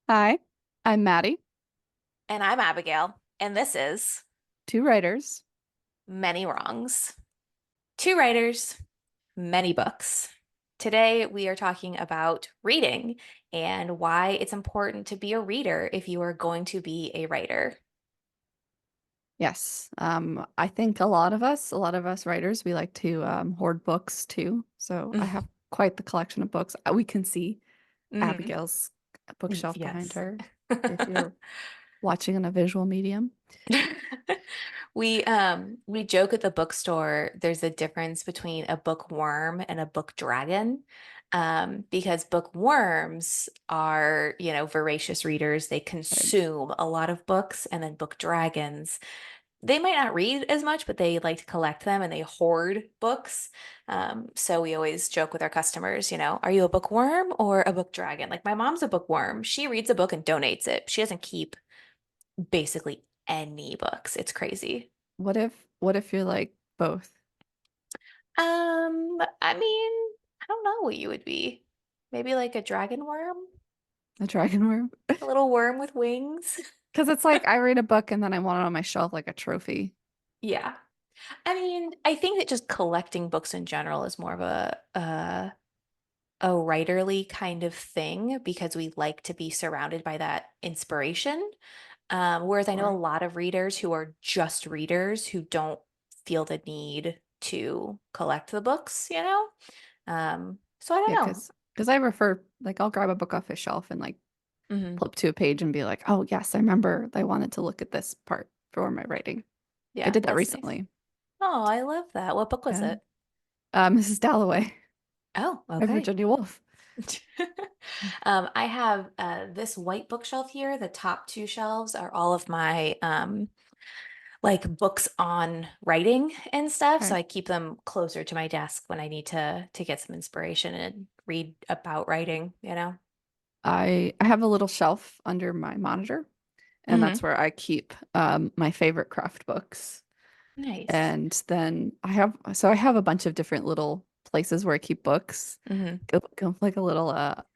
Hi, I'm Maddie, And I'm Abigail, and this is two writers. Many Wrongs. Two writers, many books. Today, we are talking about reading and why it's important to be a reader if you are going to be a writer. Yes, I think a lot of us writers, we like to hoard books too. So I have quite the collection of books. We can see Mm, Abigail's bookshelf behind yes. her if you're watching on a visual medium. We joke at the bookstore there's a difference between a bookworm and a book dragon. Because bookworms are, voracious readers. They Right. consume a lot of books, and then book dragons, they might not read as much, but they like to collect them and they hoard books. So we always joke with our customers, are you a bookworm or a book dragon? Like my mom's a bookworm. She reads a book and donates it. She doesn't keep basically any books. It's crazy. What if you're like both? I mean, I don't know what you would be. Maybe like a dragon worm, A dragon worm? a little worm with wings. Because it's like I read a book and then I want it on my shelf like a trophy. Yeah. I mean, I think that just collecting books in general is more of a writerly kind of thing because we like to be surrounded by that inspiration. Whereas I know a Or lot of readers who are just readers who don't feel the need to collect the books. So I don't yeah, know. because I refer like I'll grab a book off a shelf and like Hmm. flip to a page and be like, oh, yes, I remember I wanted to look at this part for my writing. I Yeah, did that that's nice. recently. Oh, I love that. What book was Yeah. it? Mrs. Dalloway Oh, by okay. Virginia Woolf. I have this white bookshelf here. The top two shelves are all of my like books on writing and stuff. So Okay. I keep them closer to my desk when I need to get some inspiration and read about writing. I have a little shelf under my monitor, and that's Hmm. where I keep my favorite craft books. Nice. And then I have a bunch of different little places where I keep books. Hmm. Go like a little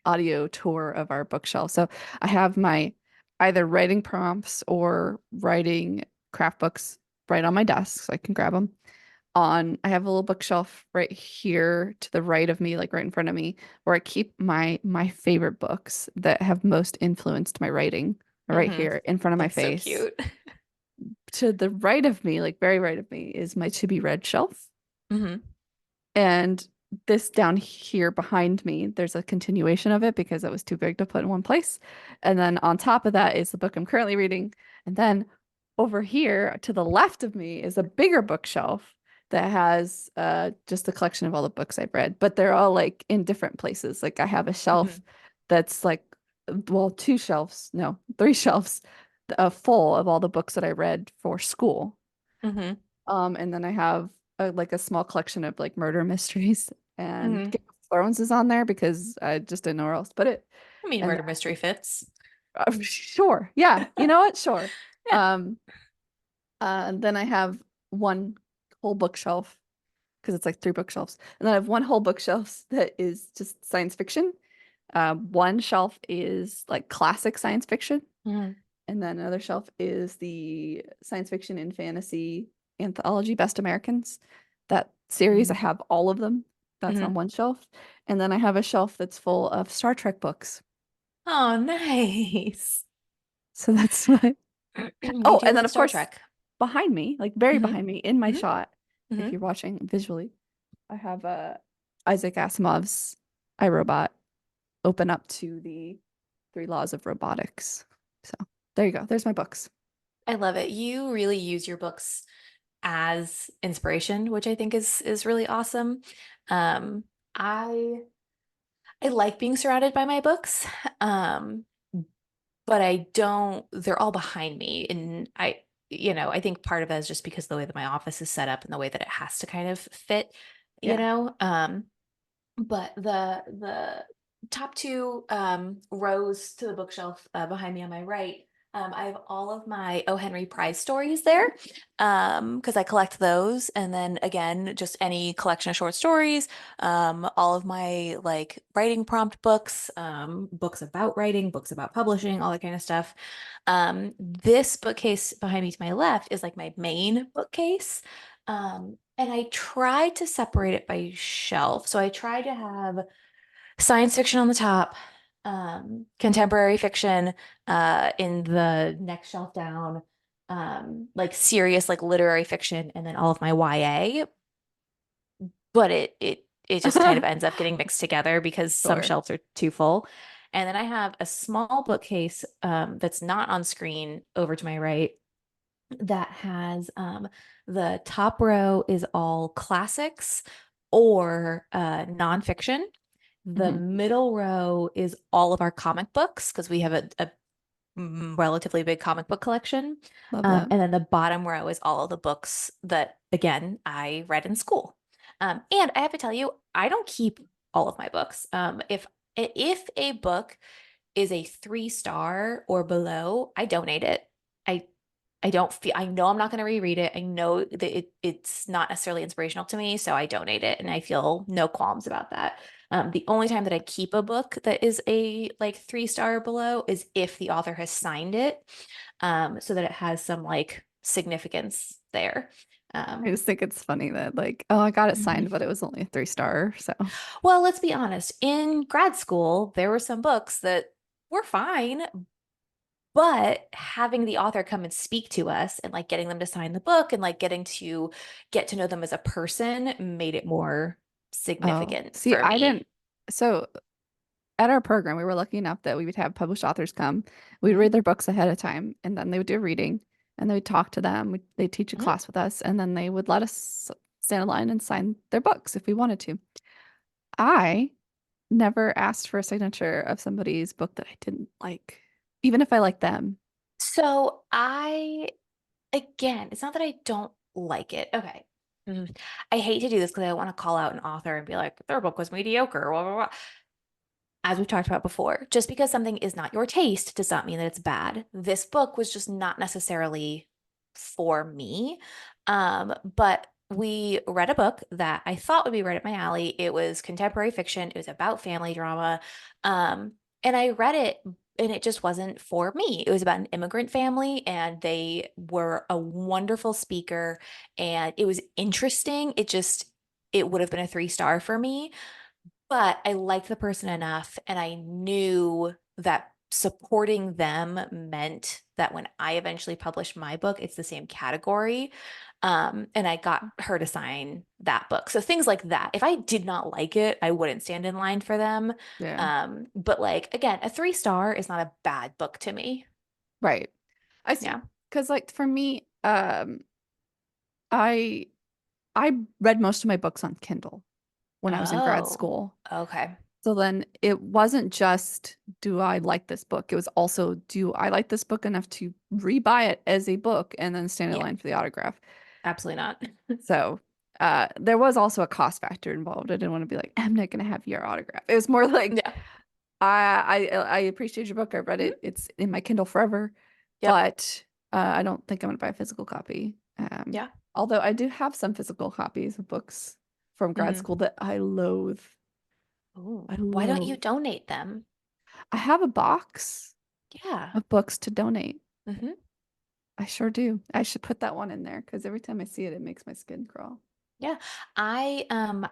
audio tour of our bookshelf. So I have my either writing prompts or writing craft books right on my desk so I can grab them. I have a little bookshelf right here to the right of me, like right in front of me, where I keep my favorite books that have most influenced my writing right Hmm. here in front of my That's so face. cute. To the right of me, like very right of me, is my to be read shelf. Hmm. And this down here behind me, there's a continuation of it because it was too big to put in one place. And then on top of that is the book I'm currently reading. And then over here to the left of me is a bigger bookshelf that has just a collection of all the books I've read, but they're all like in different places. Like I have a shelf Hmm. that's like, well, two shelves, no, three shelves full of all the books that I read for school. Hmm. And then I have like a small collection of like murder mysteries, and Hmm. Game of Thrones is on there because I just didn't know where else to put it. I mean, And murder mystery fits. sure, yeah, you know what? Sure. Yeah. Um, and then I have one whole bookshelf because it's like three bookshelves, and then I have one whole bookshelf that is just science fiction. One shelf is like classic science fiction, Hmm. and then another shelf is the science fiction and fantasy anthology Best Americans. That series, I Hmm. have all of them. That's on Hmm. one shelf. And then I have a shelf that's full of Star Trek books. Oh, nice. So that's my. We Oh, do and then love of Star course, Trek. behind me, like very Hmm. behind me in my Hmm. shot, if Hmm. you're watching visually, I have Isaac Asimov's I, Robot open up to the three laws of robotics. So there you go. There's my books. I love it. You really use your books as inspiration, which I think is really awesome. Um, I I like being surrounded by my books, um, but I don't. They're all behind me, and I think part of that is just because of the way that my office is set up and the way that it has to kind of fit, you Yeah. know. But the top two rows to the bookshelf behind me on my right. I have all of my O. Henry Prize stories there, because I collect those, and then again, just any collection of short stories, all of my like writing prompt books, books about writing, books about publishing, all that kind of stuff. This bookcase behind me to my left is like my main bookcase. And I try to separate it by shelf. So I try to have science fiction on the top, contemporary fiction in the next shelf down, like serious like literary fiction, and then all of my YA. But it just kind of ends up getting mixed together because some Sure. shelves are too full. And then I have a small bookcase that's not on screen over to my right that has the top row is all classics or nonfiction. The Hmm. middle row is all of our comic books because we have a relatively big comic book collection. Love that. And then the bottom row is all of the books that, again, I read in school. And I have to tell you, I don't keep all of my books. If a book is a 3 star or below, I donate it. I I don't feel I know I'm not going to reread it. I know that it's not necessarily inspirational to me, so I donate it and I feel no qualms about that. The only time that I keep a book that is a like 3 star or below is if the author has signed it, so that it has some like significance there. I Um, just think it's funny that like, oh, I got it signed, mhm. but it was only a 3 star. So Well, let's be honest. In grad school, there were some books that were fine, but having the author come and speak to us and like getting them to sign the book and like getting to get to know them as a person made it more oh, significant see, for I didn't. me. So at our program, we were lucky enough that we would have published authors come. We'd Mhm, read their books ahead of time, and then they would do a reading, and they would talk to them. They'd teach a mhm. class with us, and then they would let us stand in line and sign their books if we wanted to. I never asked for a signature of somebody's book that I didn't like, even if I liked them. So again, it's not that I don't like it. Okay. I hate to do this because I want to call out an author and be like, their book was mediocre, blah, blah, blah. As we've talked about before, just because something is not your taste does not mean that it's bad. This book was just not necessarily for me. But we read a book that I thought would be right up my alley. It was contemporary fiction. It was about family drama. Um, and I read it and it just wasn't for me. It was about an immigrant family and they were a wonderful speaker and it was interesting. It would have been a 3 star for me. But I liked the person enough, and I knew that supporting them meant that when I eventually published my book, it's the same category. And I got her to sign that book. So things like that. If I did not like it, I wouldn't stand in line for them. Yeah, But like again, a 3 star is not a bad book to me. right. I see. Yeah. Because like for me, I I read most of my books on Kindle when I was in grad Oh, school. okay. So then it wasn't just, do I like this book? It was also, do I like this book enough to rebuy it as a book and then stand in Yeah, line for the autograph? absolutely not. So there was also a cost factor involved. I didn't want to be like, I'm not going to have your autograph. It was more like, Yeah. I appreciate your book. I read Mhm. it. It's in my Kindle forever, Yep. but I don't think I'm going to buy a physical copy. Yeah. Although I do have some physical copies of books from grad Mhm. school that I loathe. Ooh, I why don't you loathe. donate them? I have a box Yeah. of books to donate. Hmm. I sure do. I should put that one in there because every time I see it, it makes my skin crawl. Yeah. I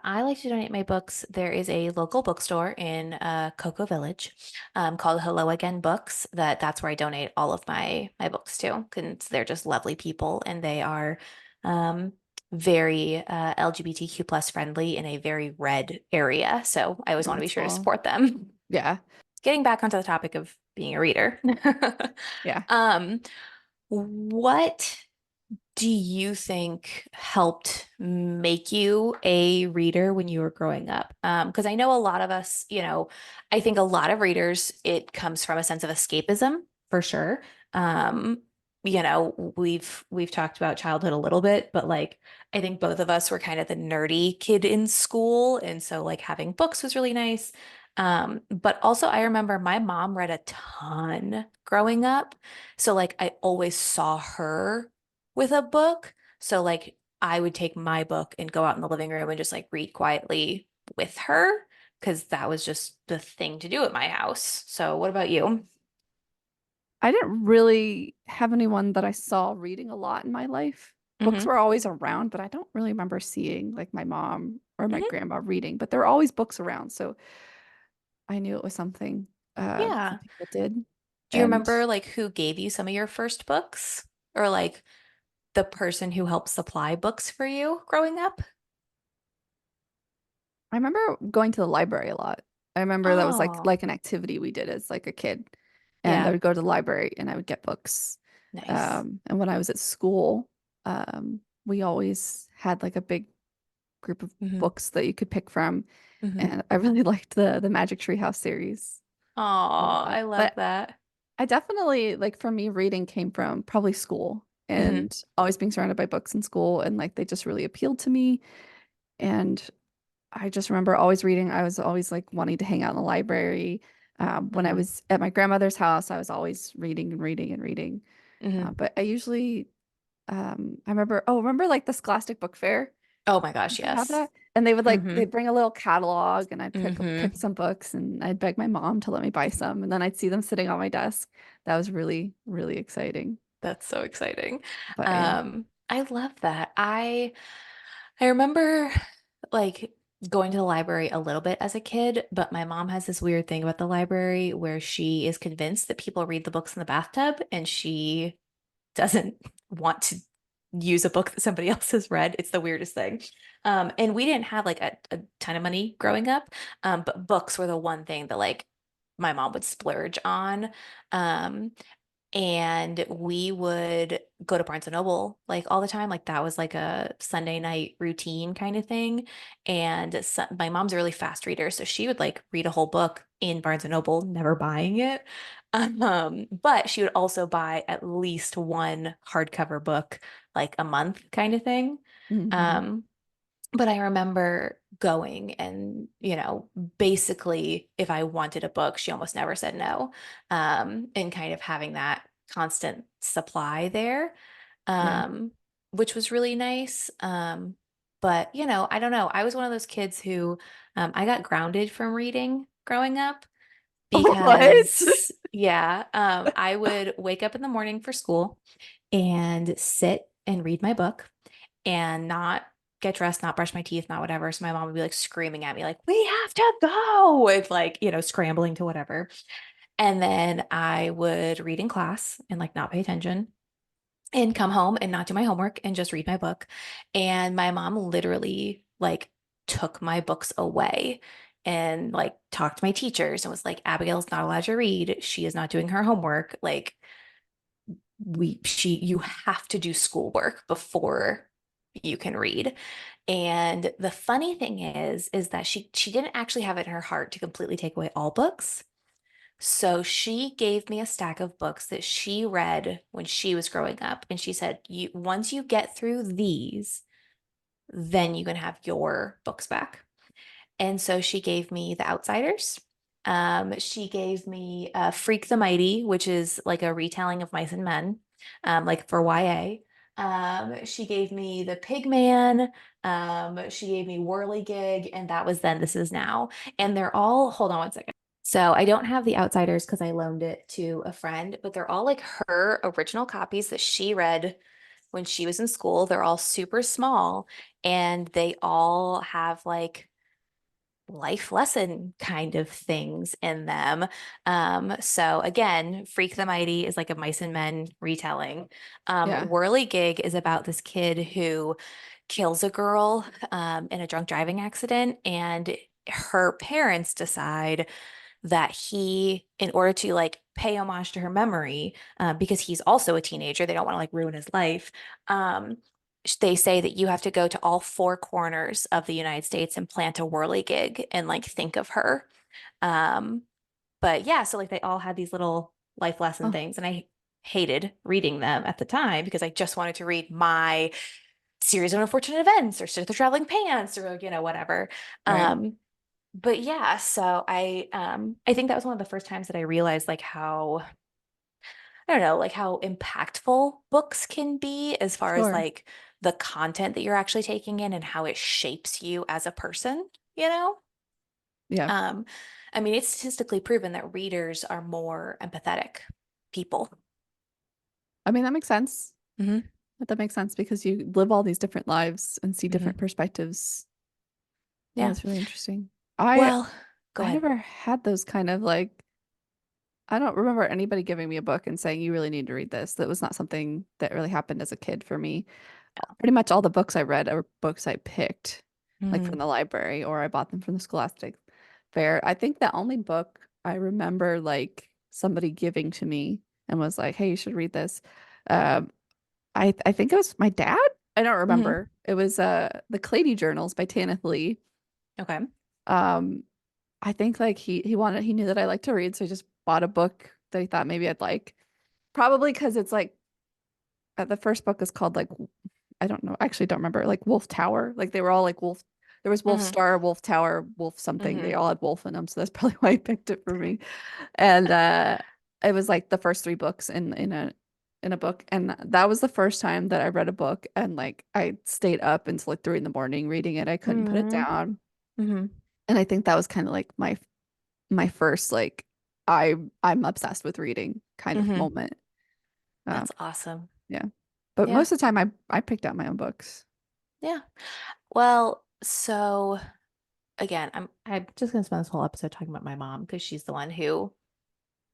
like to donate my books. There is a local bookstore in Cocoa Village called Hello Again Books that's where I donate all of my books to because they're just lovely people and they are um very LGBTQ plus friendly in a very red area. So I always want to be sure to Wonderful. support them. Yeah. Getting back onto the topic of being a reader. Yeah. Um, what do you think helped make you a reader when you were growing up? Because I know a lot of us, I think a lot of readers, it comes from a sense of escapism for sure. Um, we've talked about childhood a little bit, but like I think both of us were kind of the nerdy kid in school, and so like having books was really nice. But also I remember my mom read a ton growing up. So like I always saw her with a book. So like I would take my book and go out in the living room and just like read quietly with her because that was just the thing to do at my house. So what about you? I didn't really have anyone that I saw reading a lot in my life. Books Hmm. were always around, but I don't really remember seeing like my mom or my Hmm. grandma reading, but there were always books around. So I knew it was something Yeah. that people did. Do you And remember like who gave you some of your first books or like the person who helped supply books for you growing up? I remember going to the library a lot. I remember that was Oh, like an activity we did as like a kid. And I yeah. would go to the library and I would get books. Nice. And when I was at school, we always had like a big group of Hmm. books that you could pick from. Hmm. And I really liked the Magic Tree House series Oh, a lot. I love But that. I definitely like for me reading came from probably school Hmm. and always being surrounded by books in school and like they just really appealed to me. And I just remember always reading. I was always like wanting to hang out in the library. When I Hmm. was at my grandmother's house, I was always reading and reading and reading. Hmm. But I usually, remember like the Scholastic Book Fair? Oh my Did gosh, they have yes. that? And they would like Hmm. they'd bring a little catalog, and I'd Hmm. pick some books, and I'd beg my mom to let me buy some, and then I'd see them sitting on my desk. That was really exciting. That's so exciting. But yeah. I love that. I remember like going to the library a little bit as a kid, but my mom has this weird thing about the library where she is convinced that people read the books in the bathtub and she doesn't want to use a book that somebody else has read. It's the weirdest thing. And we didn't have like a ton of money growing up, but books were the one thing that like my mom would splurge on. Um, and we would go to Barnes and Noble like all the time. Like that was like a Sunday night routine kind of thing. And so, my mom's a really fast reader, so she would like read a whole book in Barnes and Noble, never buying it. But she would also buy at least one hardcover book like a month kind of thing. Hmm. Um, but I remember going and, basically if I wanted a book, she almost never said no. And kind of having that constant supply there, Yeah. um, which was really nice. But, I don't know. I was one of those kids who I got grounded from reading growing up What? because, yeah, I would wake up in the morning for school and sit and read my book and not get dressed, not brush my teeth, not whatever. So my mom would be like screaming at me, like, we have to go. With like, scrambling to whatever. And then I would read in class and like not pay attention and come home and not do my homework and just read my book. And my mom literally like took my books away and like talked to my teachers and was like, Abigail's not allowed to read. She is not doing her homework. Like, you have to do schoolwork before you can read. And the funny thing is that she didn't actually have it in her heart to completely take away all books. So she gave me a stack of books that she read when she was growing up. And she said, you once you get through these, then you can have your books back. And so she gave me The Outsiders. She gave me Freak the Mighty, which is like a retelling of Mice and Men, like for YA. She gave me The Pig Man. She gave me Whirligig, and that was Then This Is Now. And they're all, hold on one second. So I don't have The Outsiders because I loaned it to a friend, but they're all like her original copies that she read when she was in school. They're all super small and they all have like life lesson kind of things in them. So again, Freak the Mighty is like a Mice and Men retelling. Yeah. Whirligig is about this kid who kills a girl in a drunk driving accident, and her parents decide that in order to like pay homage to her memory, because he's also a teenager, they don't want to like ruin his life. Um, they say that you have to go to all four corners of the United States and plant a whirligig and like think of her. Um, but yeah, so like they all had these little life lesson Oh, things, and I hated reading them at the time because I just wanted to read my series of unfortunate events or Sith the Traveling Pants or whatever. right. Um, But yeah, so I think that was one of the first times that I realized like how I don't know, like how impactful books can be as far as Sure. like the content that you're actually taking in and how it shapes you as a person, you know? Yeah. Um, I mean, it's statistically proven that readers are more empathetic people. I mean, that makes sense. Hmm. That makes sense because you live all these different lives and see different Hmm. perspectives. Yeah, Yeah. that's really interesting. I Well, go I ahead. never had those kind of like I don't remember anybody giving me a book and saying you really need to read this. That was not something that really happened as a kid for me. Pretty much all the books I read are books I picked, like from Hmm. the library or I bought them from the Scholastic Fair. I think the only book I remember like somebody giving to me and was like, "Hey, you should read this." Um, I think it was my dad. I don't Hmm. remember. It was the Clady Journals by Tanith Lee. Okay. Um, I think like he knew that I like to read, so he just bought a book that he thought maybe I'd like. Probably because it's like the first book is called like I don't know, I actually don't remember, like Wolf Tower. Like they were all like Wolf. There was Wolf Hmm. Star, Wolf Tower, Wolf something. They Hmm. all had wolf in them, so that's probably why I picked it for me. And it was like the first three books in a book, and that was the first time that I read a book and like I stayed up until like 3 in the morning reading it. I couldn't put it Hmm. down, Hmm. and I think that was kind of like my first like I'm obsessed with reading kind of Hmm. moment. Um, That's awesome. yeah, but Yeah. most of the time I picked out my own books. Yeah. Well, so again, I'm just gonna spend this whole episode talking about my mom because she's the one who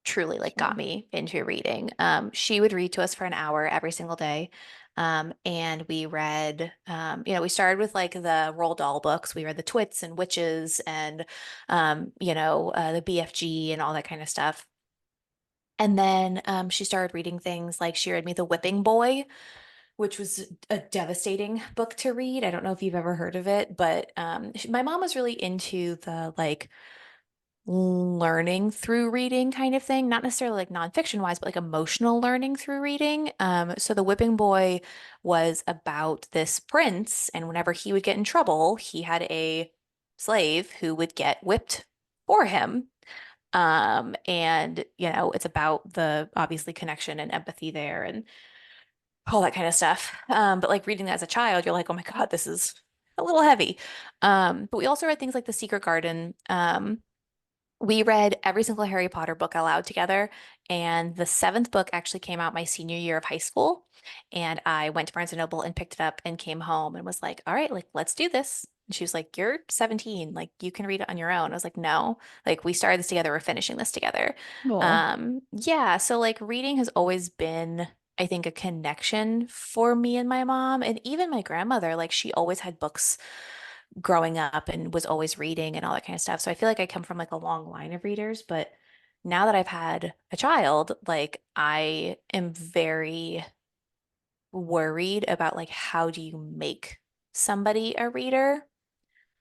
truly like got Sure. me into reading. She would read to us for an hour every single day. And we read, we started with like the Roald Dahl books. We read the Twits and Witches and, the BFG and all that kind of stuff. And then she started reading things like she read me The Whipping Boy, which was a devastating book to read. I don't know if you've ever heard of it, but my mom was really into the like learning through reading kind of thing, not necessarily like nonfiction wise, but like emotional learning through reading. So The Whipping Boy was about this prince, and whenever he would get in trouble, he had a slave who would get whipped for him. And it's about the obviously connection and empathy there and all that kind of stuff. But like reading that as a child, you're like, oh my God, this is a little heavy. But we also read things like The Secret Garden. We read every single Harry Potter book aloud together, and the seventh book actually came out my senior year of high school. And I went to Barnes& and Noble and picked it up and came home and was like, all right, like, let's do this. And she was like, you're 17, like, you can read it on your own. I was like, no, like, we started this together, we're finishing this together. Well, Yeah, so like reading has always been, I think, a connection for me and my mom, and even my grandmother. Like, she always had books growing up and was always reading and all that kind of stuff. So I feel like I come from like a long line of readers, but now that I've had a child, like I am very worried about like how do you make somebody a reader?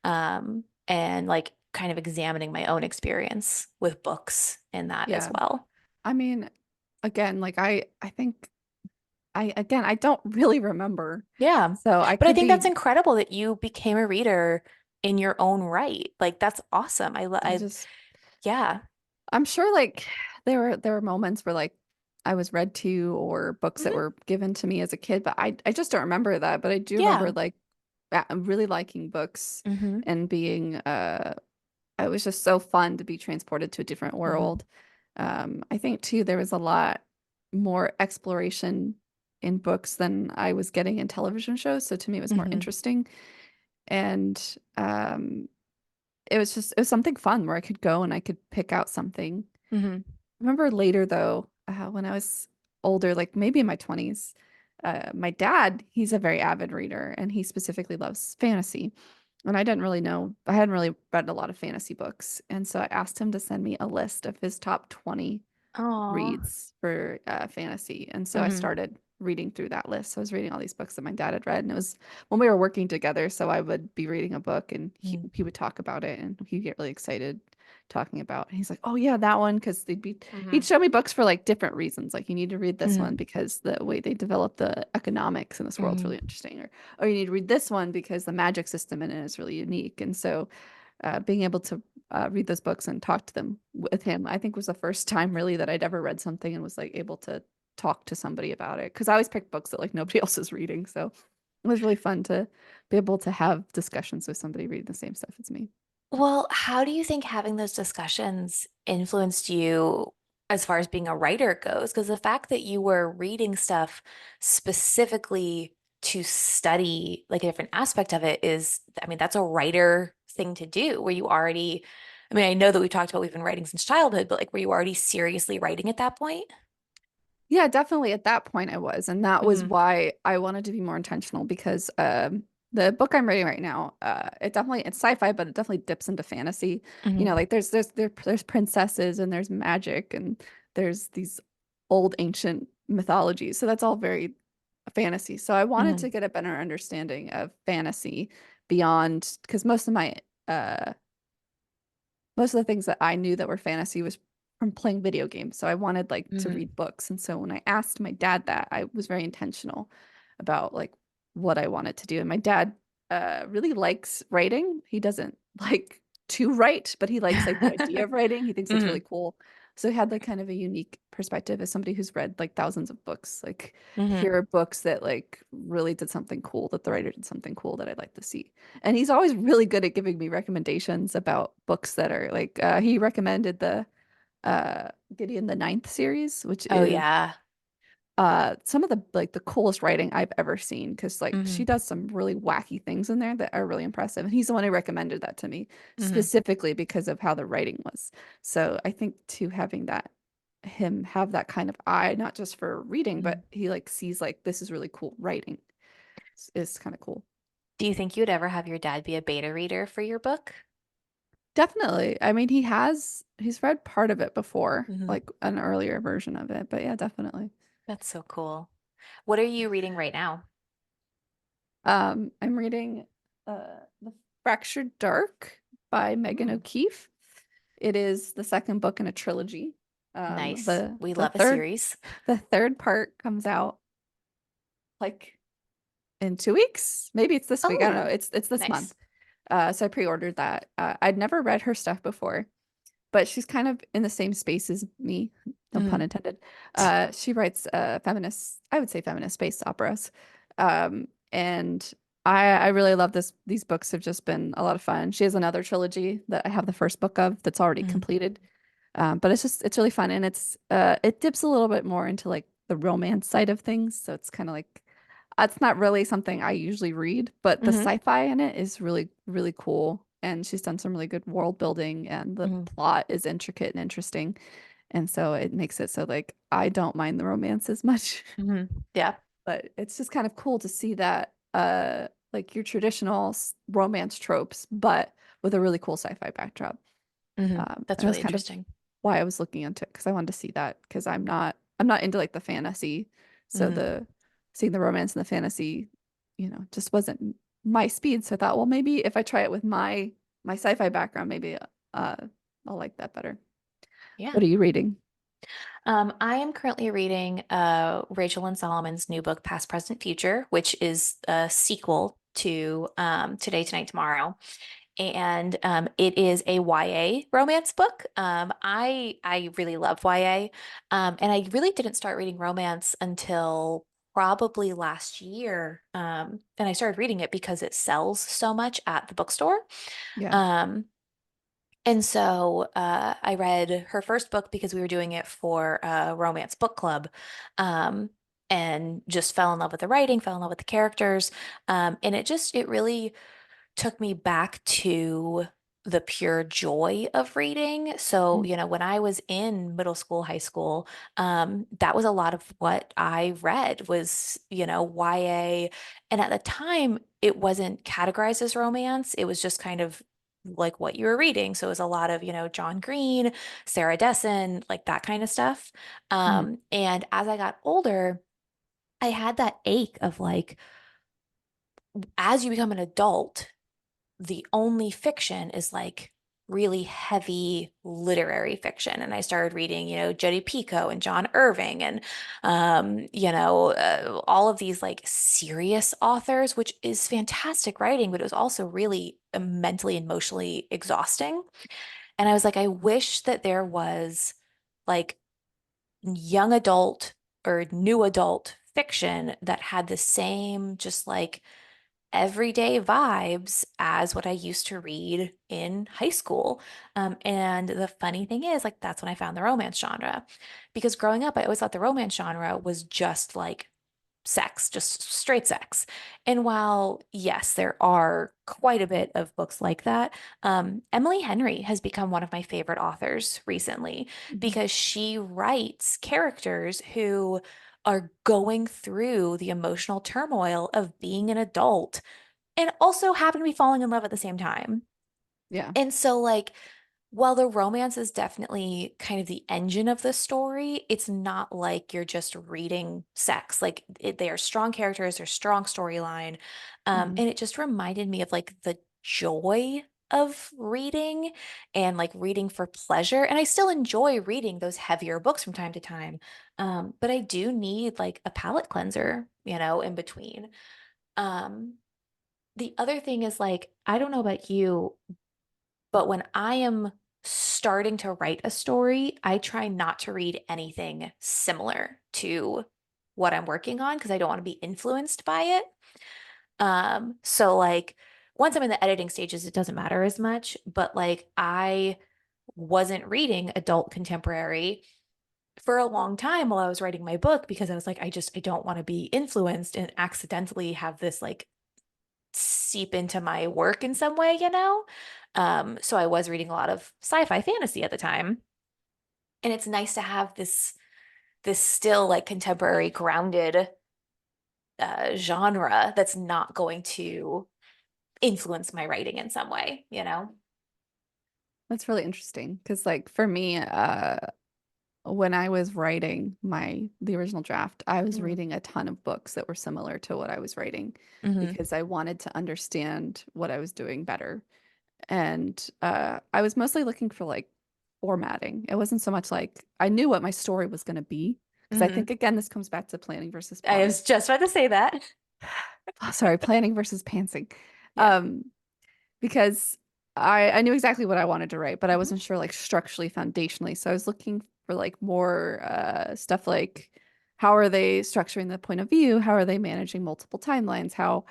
And like kind of examining my own experience with books in that as yeah. well. I mean, again, like I think I don't really remember. Yeah. So I But I could think that's be incredible that you became a reader in your own right. Like that's awesome. I just Yeah. I'm sure like there were moments where like I was read to or books that Hmm. were given to me as a kid, but I just don't remember that. But I do remember Yeah. like really liking books Hmm. and being it was just so fun to be transported to a different Hmm. world. I think too there was a lot more exploration in books than I was getting in television shows, so to me it was more Hmm. interesting. And it was something fun where I could go and I could pick out something. Hmm. I remember later though, when I was older, like maybe in my 20s, my dad, he's a very avid reader and he specifically loves fantasy. And I didn't really know, I hadn't really read a lot of fantasy books. And so I asked him to send me a list of his top 20 Oh. reads for fantasy. And so I Hmm. started reading through that list. So I was reading all these books that my dad had read, and it was when we were working together. So I would be reading a book, and he would talk about it, and he'd get really excited talking about. And he's like, "Oh yeah, that one," because he'd Hmm. show me books for like different reasons. Like you need to read this one Hmm. because the way they develop the economics in this world's Hmm. really interesting, or you need to read this one because the magic system in it is really unique. And so. being able to read those books and talk to them with him, I think was the first time really that I'd ever read something and was like able to talk to somebody about it. Because I always pick books that like nobody else is reading. So it was really fun to be able to have discussions with somebody reading the same stuff as me. Well, how do you think having those discussions influenced you as far as being a writer goes? Because the fact that you were reading stuff specifically to study like a different aspect of it is, I mean, that's a writer thing to do where you already, I mean, I know that we talked about we've been writing since childhood, but like were you already seriously writing at that point? Yeah, definitely at that point I was. And that was Mm-hmm. why I wanted to be more intentional because the book I'm reading right now, it's sci-fi, but it definitely dips into fantasy. You know, Mm-hmm. like there's princesses and there's magic and there's these old ancient mythologies. So that's all very fantasy. So I wanted Mm-hmm. to get a better understanding of fantasy beyond because uh most of the things that I knew that were fantasy was from playing video games. So I wanted like to Mm-hmm. read books. And so when I asked my dad that, I was very intentional about like what I wanted to do. And my dad really likes writing. He doesn't like to write, but he likes like the idea of writing. He thinks it's Mm-hmm. really cool. So he had like kind of a unique perspective as somebody who's read like thousands of books. Like Mm-hmm. here are books that like really did something cool, that the writer did something cool that I'd like to see. And he's always really good at giving me recommendations about books that are like he recommended the Gideon the Ninth series, which Oh is yeah. some of the like the coolest writing I've ever seen because like she Mm-hmm. does some really wacky things in there that are really impressive. And he's the one who recommended that to me Mm-hmm. specifically because of how the writing was. So I think to having that him have that kind of eye, not just for reading, Mm-hmm. but he like sees like this is really cool writing is kind of cool. Do you think you'd ever have your dad be a beta reader for your book? Definitely. I mean, he's read part of it before, Hmm. like an earlier version of it, but yeah, definitely. That's so cool. What are you reading right now? I'm reading The Fractured Dark by Megan Mm, O'Keefe. It is the second book in a trilogy. nice. We The love a third series. the third part comes out like in 2 weeks. Maybe it's this week. I don't know. Oh, It's this month. nice. So I pre-ordered that. I'd never read her stuff before, but she's kind of in the same space as me, no pun Hmm. intended. She writes feminist, I would say feminist space operas. And I really love these books have just been a lot of fun. She has another trilogy that I have the first book of that's already Hmm. completed. But it's really fun and it dips a little bit more into like the romance side of things. So it's kind of like it's not really something I usually read, but the Hmm. sci-fi in it is really, really cool. And she's done some really good world building and the Hmm. plot is intricate and interesting. And so it makes it so like I don't mind the romance as much. Hmm. Yeah. But it's just kind of cool to see that like your traditional romance tropes, but with a really cool sci-fi backdrop. Hmm. That's And that's really kind of interesting. why I was looking into it because I wanted to see that because I'm not into like the fantasy. So Hmm. the seeing the romance and the fantasy, just wasn't my speed. So I thought, well, maybe if I try it with my sci-fi background, maybe I'll like that better. Yeah. What are you reading? I am currently reading Rachel and Solomon's new book, Past, Present, Future, which is a sequel to Today, Tonight, Tomorrow. And it is a YA romance book. I really love YA, and I really didn't start reading romance until probably last year. And I started reading it because it sells so much at the bookstore. Yeah. Um, and so I read her first book because we were doing it for a romance book club. Um, and just fell in love with the writing, fell in love with the characters. And it really took me back to the pure joy of reading. So, Mm, when I was in middle school, high school, that was a lot of what I read was, YA. And at the time, it wasn't categorized as romance. It was just kind of like what you were reading. So it was a lot of, John Green, Sarah Dessen, like that kind of stuff. mm, And as I got older, I had that ache of like, as you become an adult, the only fiction is like really heavy literary fiction. And I started reading, Jodi Picoult and John Irving and, all of these like serious authors, which is fantastic writing, but it was also really mentally and emotionally exhausting. And I was like, I wish that there was like young adult or new adult fiction that had the same just like everyday vibes as what I used to read in high school. And the funny thing is, like, that's when I found the romance genre. Because growing up, I always thought the romance genre was just like sex, just straight sex. And while, yes, there are quite a bit of books like that, Emily Henry has become one of my favorite authors recently Mhm. because she writes characters who are going through the emotional turmoil of being an adult and also happen to be falling in love at the same time. Yeah. And so, like, while the romance is definitely kind of the engine of the story, it's not like you're just reading sex. Like, they are strong characters, they're strong storyline. Mhm. And it just reminded me of like the joy of reading and like reading for pleasure. And I still enjoy reading those heavier books from time to time. But I do need like a palate cleanser, in between. Um, the other thing is like, I don't know about you, but when I am starting to write a story, I try not to read anything similar to what I'm working on because I don't want to be influenced by it. So like once I'm in the editing stages, it doesn't matter as much, but like I wasn't reading adult contemporary for a long time while I was writing my book because I was like, I don't want to be influenced and accidentally have this like seep into my work in some way. So I was reading a lot of sci-fi fantasy at the time. And it's nice to have this still like contemporary grounded genre that's not going to influence my writing in some way. That's really interesting because, like, for me, when I was writing the original draft, I was Mm-hmm. reading a ton of books that were similar to what I was writing Mm-hmm. because I wanted to understand what I was doing better. And I was mostly looking for like formatting. It wasn't so much like I knew what my story was going to be because I Mm-hmm. think again this comes back to planning versus I plotting. was just about to say that. Oh, sorry, planning versus pantsing. Yeah. Um, because I knew exactly what I wanted to write, but I Mm-hmm. wasn't sure like structurally, foundationally. So I was looking for like more stuff like how are they structuring the point of view? How are they managing multiple timelines? How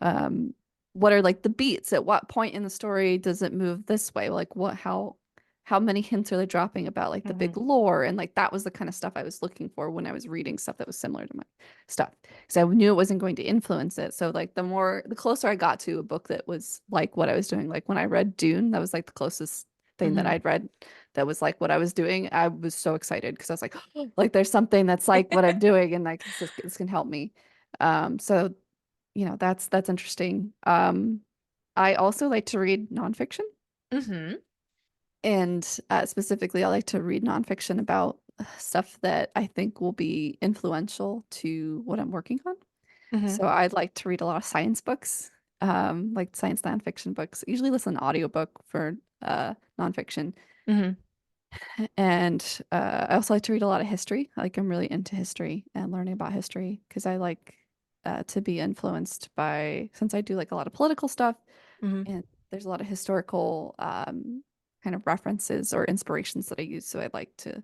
um what are like the beats? At what point in the story does it move this way? Like how many hints are they dropping about like the big Mm-hmm. lore? And like that was the kind of stuff I was looking for when I was reading stuff that was similar to my stuff because I knew it wasn't going to influence it. So like the closer I got to a book that was like what I was doing, like when I read Dune, that was like the closest thing that Mm-hmm. I'd read that was like what I was doing. I was so excited because I was like, like there's something that's like what I'm doing and like this can help me. So that's interesting. I also like to read nonfiction. Mm-hmm. And specifically, I like to read nonfiction about stuff that I think will be influential to what I'm working on. Mm-hmm. So I'd like to read a lot of science books, like science nonfiction books. I usually listen to audiobook for nonfiction. Mm-hmm. And I also like to read a lot of history. Like I'm really into history and learning about history because I like to be influenced by, since I do like a lot of political stuff Mm-hmm. and there's a lot of historical kind of references or inspirations that I use. So I like to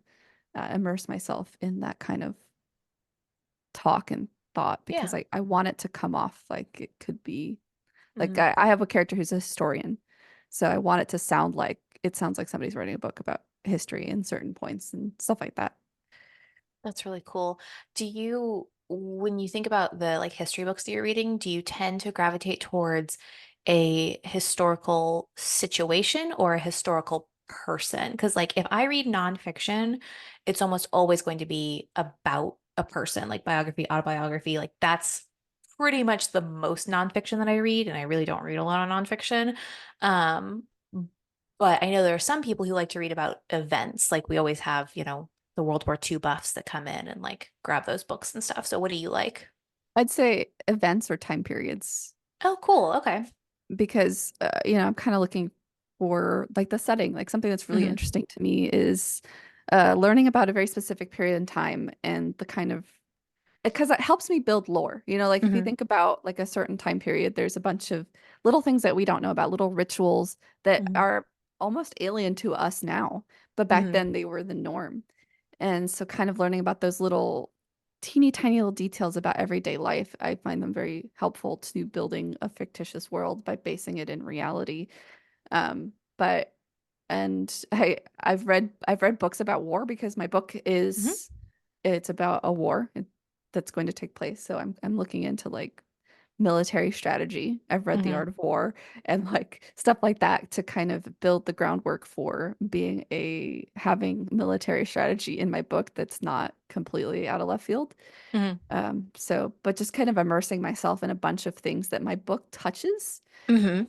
immerse myself in that kind of talk and thought because Yeah. I want it to come off like it could be like Mm-hmm. I have a character who's a historian. So I want it to sound like it sounds like somebody's writing a book about history in certain points and stuff like that. That's really cool. When you think about the like history books that you're reading, do you tend to gravitate towards a historical situation or a historical person? Because like if I read nonfiction, it's almost always going to be about a person, like biography, autobiography. Like that's pretty much the most nonfiction that I read, and I really don't read a lot of nonfiction. Um, but I know there are some people who like to read about events. Like we always have, the World War II buffs that come in and like grab those books and stuff. So what do you like? I'd say events or time periods Oh, cool. Okay. because I'm kind of looking. for like the setting. Like something that's really Hmm. interesting to me is learning about a very specific period in time and the kind of because it helps me build lore. You know, like if you Hmm. think about like a certain time period, there's a bunch of little things that we don't know about, little rituals that Hmm. are almost alien to us now, but back Hmm. then they were the norm. And so kind of learning about those little teeny tiny little details about everyday life, I find them very helpful to building a fictitious world by basing it in reality. But and I've read books about war because my book Hmm. is it's about a war that's going to take place. So I'm looking into like military strategy. I've read The Hmm. Art of War and like stuff like that to kind of build the groundwork for being a having military strategy in my book that's not completely out of left field. Hmm. So but just kind of immersing myself in a bunch of things that my book touches Hmm.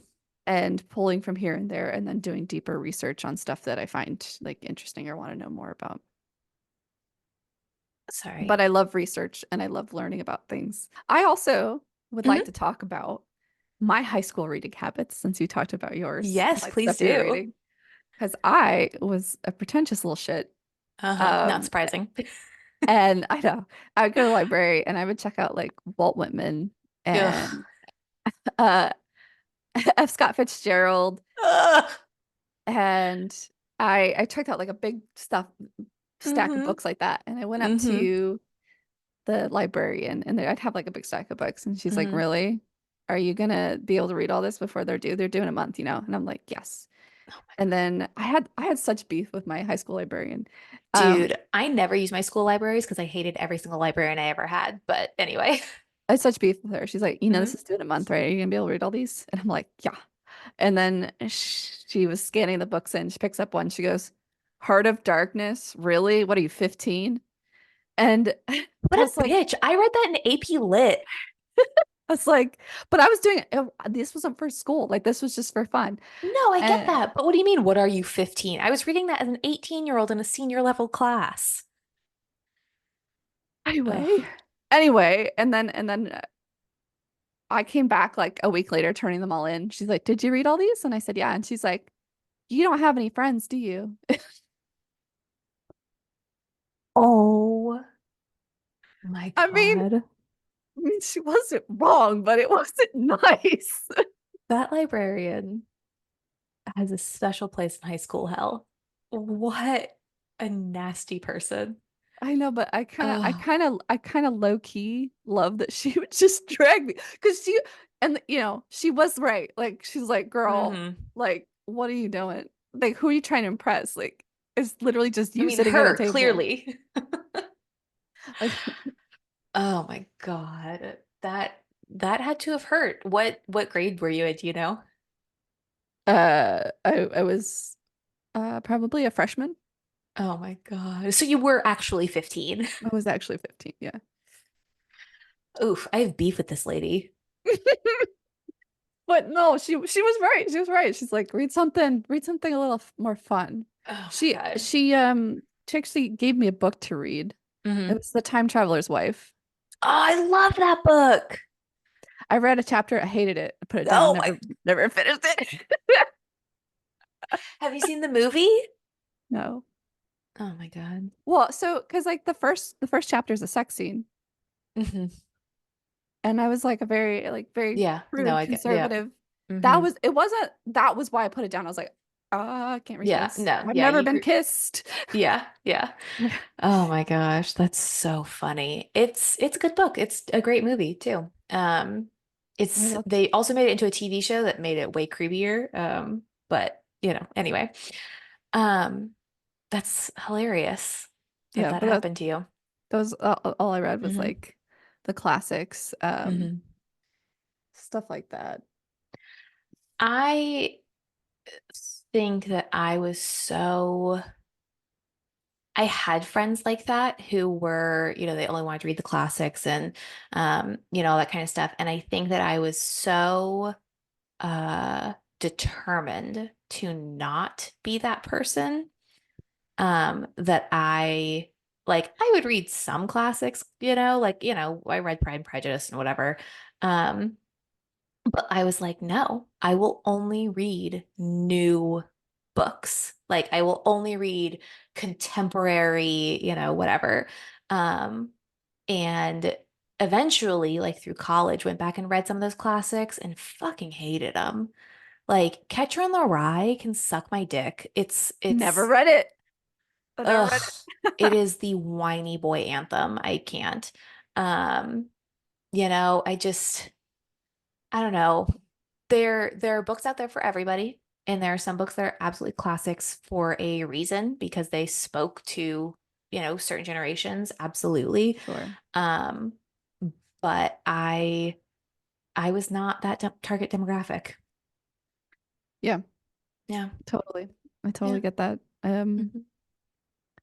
and pulling from here and there and then doing deeper research on stuff that I find like interesting or want to know more about. But Sorry. I love research and I love learning about things. I also would like Hmm. to talk about my high school reading habits since you talked about yours, Yes, like please stuff you were do. reading. Because I was a pretentious little shit. Uh-huh. Not Um, surprising. and I know I would go to the library and I would check out like Walt Whitman Ugh. and uh, F. Scott Fitzgerald. Ugh. And I checked out like a big stuff stack of Hmm. books like that. And I went up Hmm. to the librarian and I'd have like a big stack of books. And she's like, Hmm. really? Are you gonna be able to read all this before they're due? They're due in a month, you know? And I'm like, yes. Oh my And God. then I had such beef with my high school librarian. Um, Dude, I never use my school libraries because I hated every single librarian I ever had. But anyway. I had such beef with her. She's like, this Hmm. is due in a month, right? Are you gonna be able to read all these? And I'm like, yeah. And then she was scanning the books and she picks up one. She goes, Heart of Darkness? Really? What are you, 15? And I What was a like, bitch. I read that in AP Lit. I was like, but I was doing it. This wasn't for school. Like this was just for fun. No, I get And that. But what do you mean, what are you 15? I was reading that as an 18-year-old in a senior level class. anyway, Ugh. and then I came back like a week later, turning them all in. She's like, "Did you read all these?" And I said, "Yeah." And she's like, "You don't have any friends, do you?" Oh my I mean, God. she wasn't wrong, but it wasn't nice. That librarian has a special place in high school hell. What a nasty person. I know, but Oh. I kind of low key love that she would just drag me because and she was right. Like she's like, girl, Hmm. like, what are you doing? Like, who are you trying to impress? Like, it's literally just I you mean, sitting at a her, table. clearly. Like, Oh my God. That had to have hurt. What grade were you in, do you know? I was probably a freshman. Oh my God. So you were actually 15. I was actually 15, yeah. Oof, I have beef with this lady. But no, she was right. She was right. She's like, read something a little more fun. Oh my She God. she um she actually gave me a book to read. It Hmm. was The Time Traveler's Wife. Oh, I love that book. I read a chapter, I hated it. I put it down, Oh my. never finished it. Have you seen the movie? No. Oh my God. Well, so because like the first chapter is a sex scene, Hmm. and I was like a very Yeah. No, prude I get, yeah. conservative. Hmm. That was why I put it down. I was like, I can't read Yeah. this. No, I've yeah, never you been grew. kissed. Yeah. Yeah. Oh my gosh, that's so funny. It's a good book. It's a great movie too. I It's love they also made it into a TV show that made it way creepier. But anyway. Um, that's hilarious that yeah, that but happened to you. those all I read was Hmm. like the classics, Hmm. stuff like that. I think that I had friends like that who were, they only wanted to read the classics and all that kind of stuff. And I think that I was so determined to not be that person, that I would read some classics, I read Pride and Prejudice and whatever. Um, But I was like, no, I will only read new books. Like I will only read contemporary, whatever. Um, and eventually, like through college, went back and read some of those classics and fucking hated them. Like Catcher in the Rye can suck my dick. Never It's read it. I never read ugh, it it. is the whiny boy anthem. I can't. Um, I don't know. There are books out there for everybody, and there are some books that are absolutely classics for a reason because they spoke to, certain generations, absolutely. Sure. Um, but I was not that target demographic. Yeah, Yeah. totally. I Yeah. totally get that. Hmm.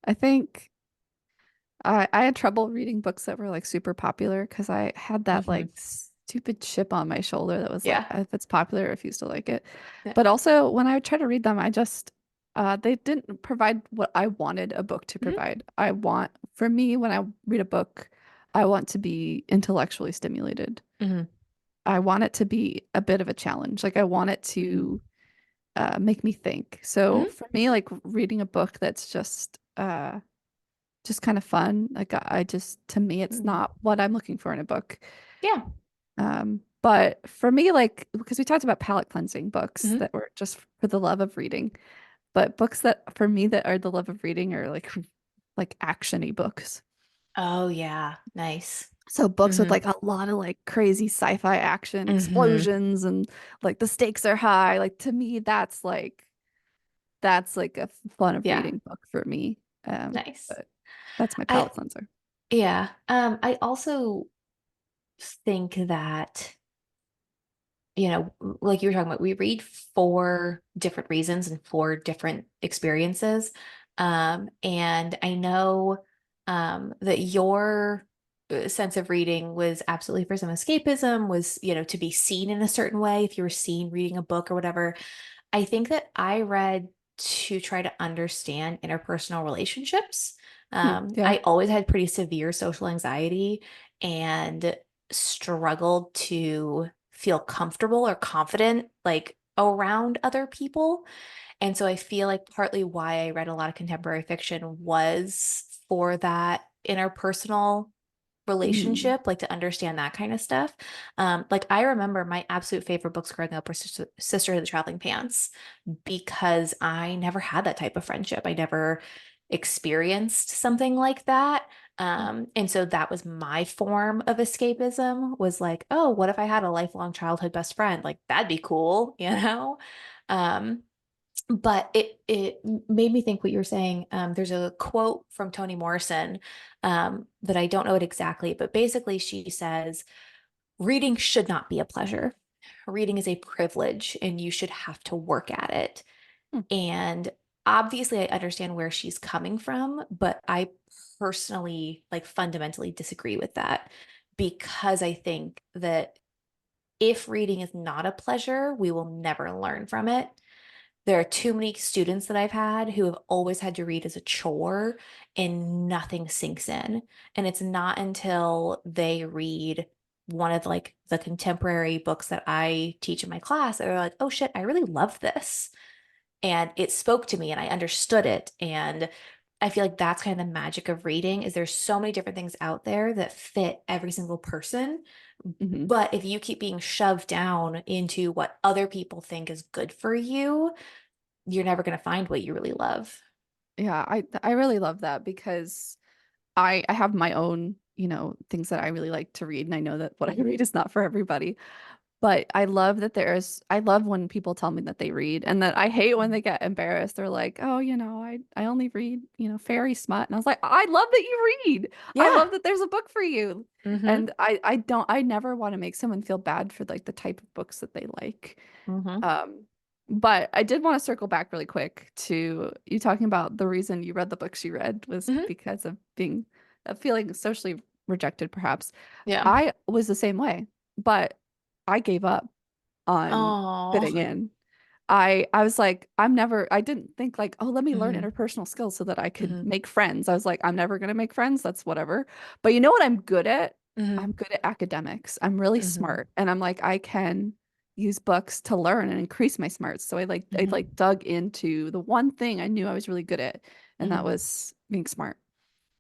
I think I had trouble reading books that were like super popular because I had that Hmm. like stupid chip on my shoulder that was like, Yeah. if it's popular, I refuse to like it. Yeah. But also when I would try to read them, I just they didn't provide what I wanted a book to Hmm. provide. For me, when I read a book, I want to be intellectually stimulated. Hmm. I want it to be a bit of a challenge. Like I want it Hmm. to make me think. So Hmm. for me, like reading a book that's just kind of fun. Like I just to me it's Hmm. not what I'm looking for in a book. Yeah. But for me like because we talked about palate cleansing books Hmm. that were just for the love of reading, but books that for me that are the love of reading are like actiony books. Oh yeah. Nice. So books with Hmm. like a lot of like crazy sci-fi action Hmm. explosions and like the stakes are high. Like to me that's like a fun of Yeah. reading book for me. Nice. But that's my I palate cleanser. Yeah. I also think that, like you were talking about, we read for different reasons and for different experiences. And I know that your sense of reading was absolutely for some escapism, was, to be seen in a certain way, if you were seen reading a book or whatever. I think that I read to try to understand interpersonal relationships. Yeah. I always had pretty severe social anxiety and struggled to feel comfortable or confident like around other people. And so I feel like partly why I read a lot of contemporary fiction was for that interpersonal Mm. relationship, like to understand that kind of stuff. Like I remember my absolute favorite books growing up were Sister of the Traveling Pants because I never had that type of friendship. I never experienced something like that. And so that was my form of escapism was like, oh, what if I had a lifelong childhood best friend? Like that'd be cool, you know? Um, but it made me think what you were saying. There's a quote from Toni Morrison that I don't know it exactly, but basically she says, reading should not be a pleasure. Reading is a privilege, and you should have to work at it. Hmm. And obviously, I understand where she's coming from, but I personally, like, fundamentally disagree with that because I think that if reading is not a pleasure, we will never learn from it. There are too many students that I've had who have always had to read as a chore and nothing sinks in. And it's not until they read one of like the contemporary books that I teach in my class that they're like, oh shit, I really love this. And it spoke to me and I understood it. And I feel like that's kind of the magic of reading is there's so many different things out there that fit every single person. Hmm. But if you keep being shoved down into what other people think is good for you, you're never going to find what you really love. Yeah, I really love that because I have my own, things that I really like to read, and I know that what I read is not for everybody. But I love when people tell me that they read and that I hate when they get embarrassed. They're like, "Oh, I only read, fairy smut." And I was like, "I love that you read. I Yeah. love that there's a book for you." Mm-hmm. And I never want to make someone feel bad for like the type of books that they like. Mm-hmm. Um, but I did want to circle back really quick to you talking about the reason you read the books you read was Mm-hmm. because of feeling socially rejected, perhaps. Yeah. I was the same way, but I gave up on fitting Oh. in. I was like, I didn't think like, oh, let me learn Mm-hmm. interpersonal skills so that I could Mm-hmm. make friends. I was like, I'm never gonna make friends. That's whatever. But you know what I'm good at? Mm-hmm. I'm good at academics. I'm really Mm-hmm. smart. And I'm like, I can. use books to learn and increase my smarts. So I Hmm. like dug into the one thing I knew I was really good at, and that Hmm. was being smart.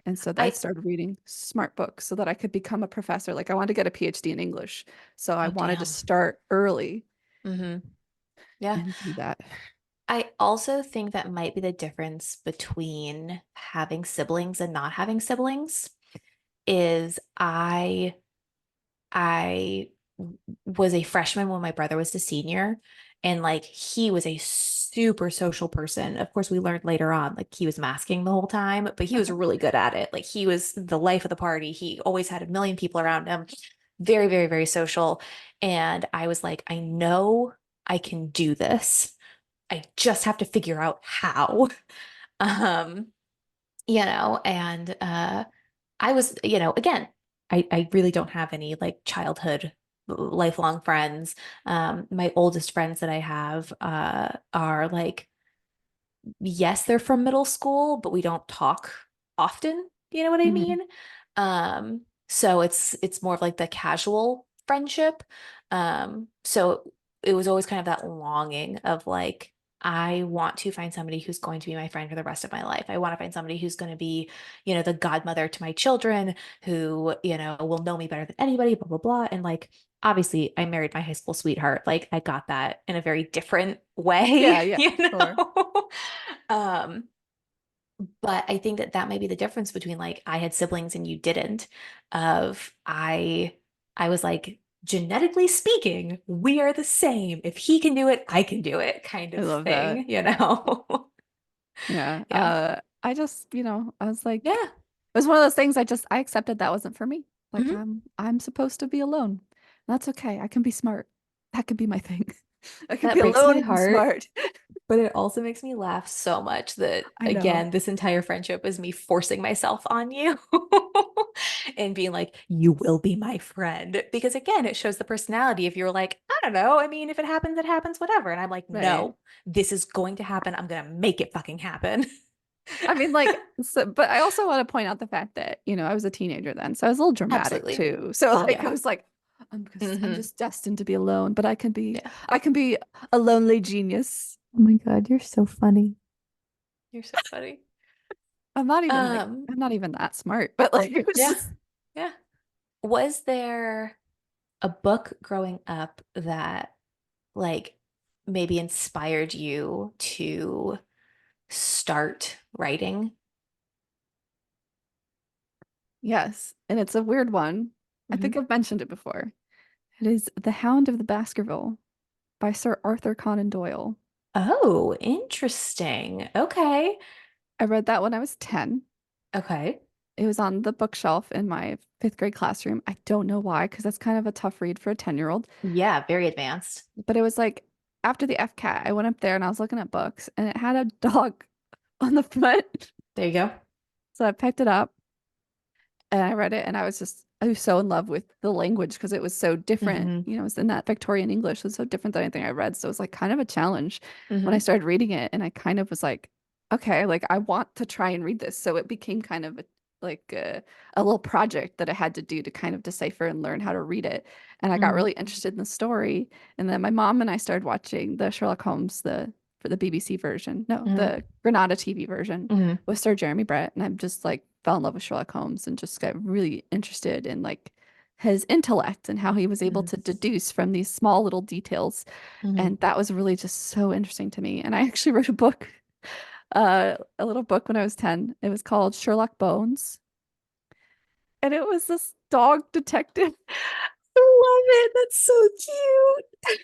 And so I I, started reading smart books so that I could become a professor. Like I wanted to get a PhD in English. So I oh, wanted to damn. start early Hmm. Yeah. and do that. I also think that might be the difference between having siblings and not having siblings is I was a freshman when my brother was a senior, and like he was a super social person. Of course, we learned later on like he was masking the whole time, but he was really good at it. Like he was the life of the party. He always had a million people around him. Very, very, very social. And I was like, I know I can do this. I just have to figure out how. Um, and I was, again, I really don't have any like childhood lifelong friends. My oldest friends that I have are like, yes, they're from middle school, but we don't talk often. You know what I Mhm. mean? So it's more of like the casual friendship. So it was always kind of that longing of like, I want to find somebody who's going to be my friend for the rest of my life. I want to find somebody who's going to be, the godmother to my children, who, will know me better than anybody, blah, blah, blah. And like, obviously, I married my high school sweetheart. Like, I got that in a very different way, Yeah, yeah, you sure. know? Um, but I think that that might be the difference between like I had siblings and you didn't. Of I was like, genetically speaking, we are the same. If he can do it, I can do it, kind I of love that. thing, you know? Yeah. Yeah. I just, I was like, it Yeah. was one of those things I accepted that wasn't for me. Like Hmm. I'm supposed to be alone. That's okay. I can be smart. That could be my thing. I can be That breaks my alone and heart. smart. But it also makes me laugh so much that, I know. again, this entire friendship is me forcing myself on you and being like, you will be my friend. Because, again, it shows the personality. If you're like, I don't know, I mean, if it happens, it happens, whatever. And I'm like, Right. no, this is going to happen. I'm going to make it fucking happen. I mean, like, so, but I also want to point out the fact that, I was a teenager then, so I was a little dramatic Absolutely. too. So like, Yeah. I was like, I'm Hmm. just destined to be alone, but Yeah. I can be a lonely genius. Oh my God, you're so funny. You're so funny. Um, I'm not even that smart, but like, it was yeah. just, Yeah. Was there a book growing up that like maybe inspired you to start writing? yes. And it's a weird one. I think Hmm. I've mentioned it before. It is The Hound of the Baskerville by Sir Arthur Conan Doyle. Oh, interesting. Okay. I read that when I was 10. Okay. It was on the bookshelf in my fifth grade classroom. I don't know why, because that's kind of a tough read for a 10-year-old. Yeah, very advanced. But it was like after the FCAT, I went up there and I was looking at books and it had a dog on the front. There you go. So I picked it up and I read it and I was so in love with the language because it was so different. Hmm. It was in that Victorian English. It was so different than anything I read. So it was like kind of a challenge when I Hmm. started reading it. And I kind of was like, okay, like I want to try and read this. So it became kind of like a little project that I had to do to kind of decipher and learn how to read it. And I got Hmm. really interested in the story. And then my mom and I started watching the Sherlock Holmes, for the BBC version. No, Hmm. the Granada TV version Hmm. with Sir Jeremy Brett, and I'm just like fell in love with Sherlock Holmes and just got really interested in like his intellect and how he was able Hmm. to deduce from these small little details. Hmm. And that was really just so interesting to me. And I actually wrote a little book when I was 10. It was called Sherlock Bones. And it was this dog detective. I love it. That's so cute.